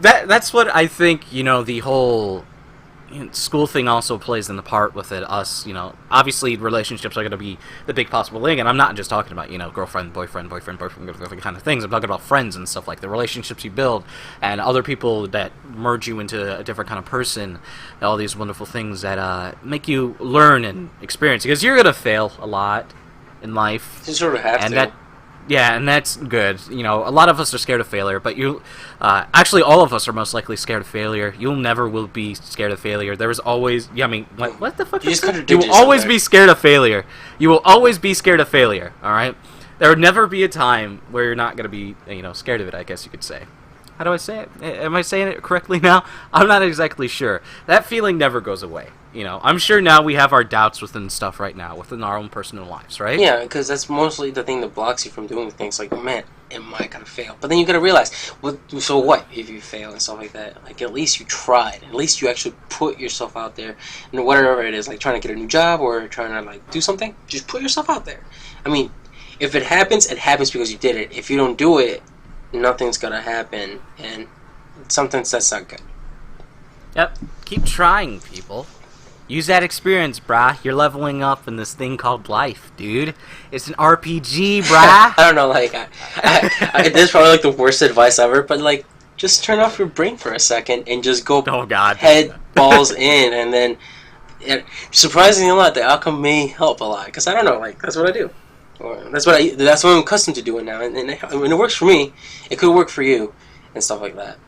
that's what I think, the whole school thing also plays in the part with it. Us, obviously relationships are going to be the big possible thing, and I'm not just talking about, girlfriend, boyfriend, kind of things. I'm talking about friends and stuff, like the relationships you build, and other people that merge you into a different kind of person, all these wonderful things that make you learn and experience, because you're going to fail a lot in life. You sort of have to. Yeah, and that's good. A lot of us are scared of failure, but actually all of us are most likely scared of failure. You'll never will be scared of failure. There is always, what the fuck is that? You will always be scared of failure. You will always be scared of failure, alright? There would never be a time where you're not going to be, scared of it, I guess you could say. How do I say it? Am I saying it correctly now? I'm not exactly sure. That feeling never goes away. I'm sure now we have our doubts within stuff right now, within our own personal lives, right? Yeah, because that's mostly the thing that blocks you from doing things. Like, man, am I gonna fail? But then you gotta realize, so what if you fail and stuff like that? Like, at least you tried. At least you actually put yourself out there. And whatever it is, like trying to get a new job or trying to, like, do something, just put yourself out there. I mean, if it happens because you did it. If you don't do it, nothing's gonna happen, and sometimes that's not good. Yep. Keep trying, people. Use that experience, brah. You're leveling up in this thing called life, dude. It's an RPG, brah. I don't know, like, this is probably like the worst advice ever, but like, just turn off your brain for a second and just go head balls in, and then, surprisingly a lot, the outcome may help a lot, because I don't know, like, that's what I do. Or that's what I'm accustomed to doing now, and when it works for me, it could work for you, and stuff like that.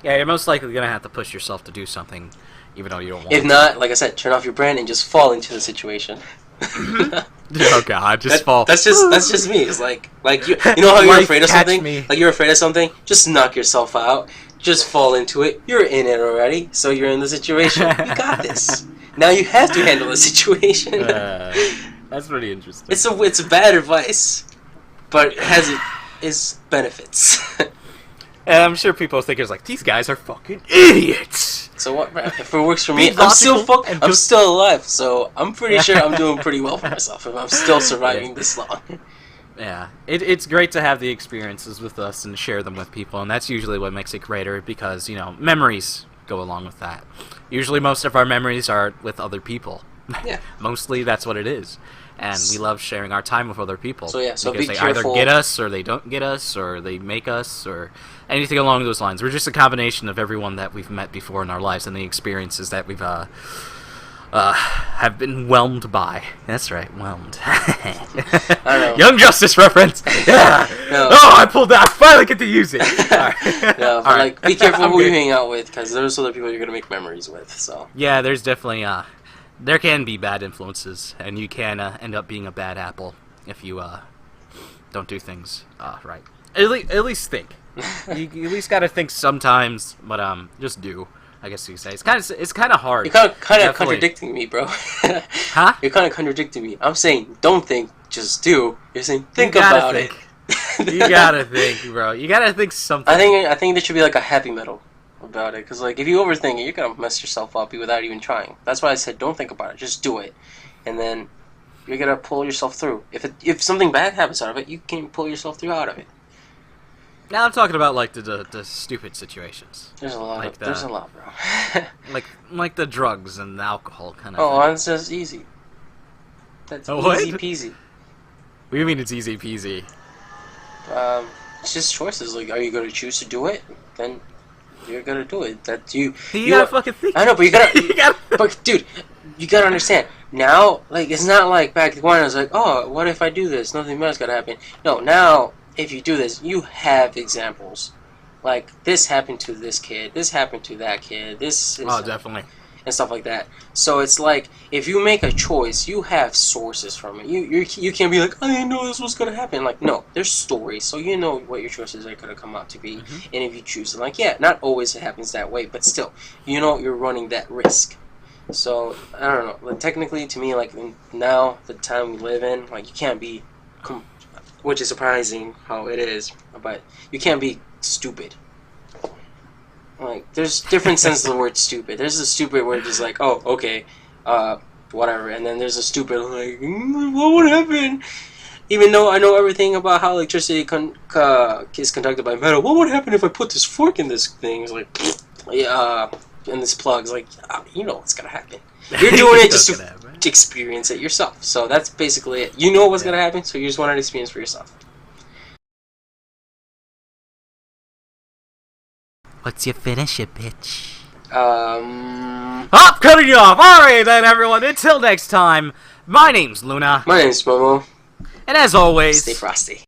Yeah, you're most likely gonna have to push yourself to do something, even though you don't want to. If not, like I said, turn off your brain and just fall into the situation. Oh God, just fall. That's just me. It's like you know how you're afraid of something? Me. Like you're afraid of something? Just knock yourself out. Just fall into it. You're in it already, so you're in the situation. You got this. Now you have to handle the situation. That's pretty interesting. It's a bad advice, but it has its benefits. And I'm sure people think it's like, these guys are fucking idiots. So what? If it works for me, I'm still alive. So I'm pretty sure I'm doing pretty well for myself if I'm still surviving this long. Yeah, it's great to have the experiences with us and share them with people, and that's usually what makes it greater because, memories go along with that. Usually most of our memories are with other people. Yeah. Mostly that's what it is. And we love sharing our time with other people. So yeah, because be they careful. either get us, or they don't get us, or they make us, or anything along those lines. We're just a combination of everyone that we've met before in our lives and the experiences that we've have been whelmed by. That's right, whelmed. I don't know. Young Justice reference. Yeah. No. Oh, I pulled that. I finally get to use it. All right. No, but like, be careful who you hang out with, because there's other people you're gonna make memories with. So. Yeah, there's definitely there can be bad influences, and you can end up being a bad apple if you don't do things right. At least think. You at least gotta think sometimes, but just do. I guess you could say it's kind of hard. You're kind of contradicting me, bro. Huh? You're kind of contradicting me. I'm saying don't think, just do. You're saying think about it. You gotta think, bro. You gotta think something. I think there should be like a happy metal about it, because like if you overthink it, you're gonna mess yourself up without even trying. That's why I said don't think about it, just do it, and then you're gonna pull yourself through. If something bad happens out of it, you can pull yourself through out of it. Now I'm talking about like the stupid situations. There's a lot. Like there's a lot, bro. like the drugs and the alcohol kind of. Oh, thing. that's just easy. That's what? easy peasy. What do you mean it's easy peasy? It's just choices. Like, are you gonna choose to do it? Then you're gonna do it. That you gotta fucking think. I know, but you gotta. But dude, you gotta understand. Now, like, it's not like back when I was like, oh, what if I do this? Nothing bad's gonna happen. No, now if you do this, you have examples. Like, this happened to this kid. This happened to that kid. This is, Definitely. And stuff like that. So it's like, if you make a choice, you have sources from it. You can't be like, I didn't know this was gonna happen. Like, no, there's stories, so you know what your choices are gonna come out to be. Mm-hmm. And if you choose it, like, yeah, not always it happens that way, but still, you know you're running that risk. So I don't know. Like, technically, to me, like now the time we live in, like you can't be, which is surprising how it is, but you can't be stupid. Like, there's different senses of the word stupid. There's a stupid word just like, oh, okay, whatever. And then there's a stupid, like, what would happen? Even though I know everything about how electricity is conducted by metal, what would happen if I put this fork in this thing? It's like, and this plug. It's like, you know what's going to happen. You're doing it just to experience it yourself. So that's basically it. You know what's going to happen, so you just want to experience for yourself. What's your finisher, bitch? Oh, cutting you off. All right, then, everyone. Until next time, my name's Luna. My name's Momo. And as always, stay frosty.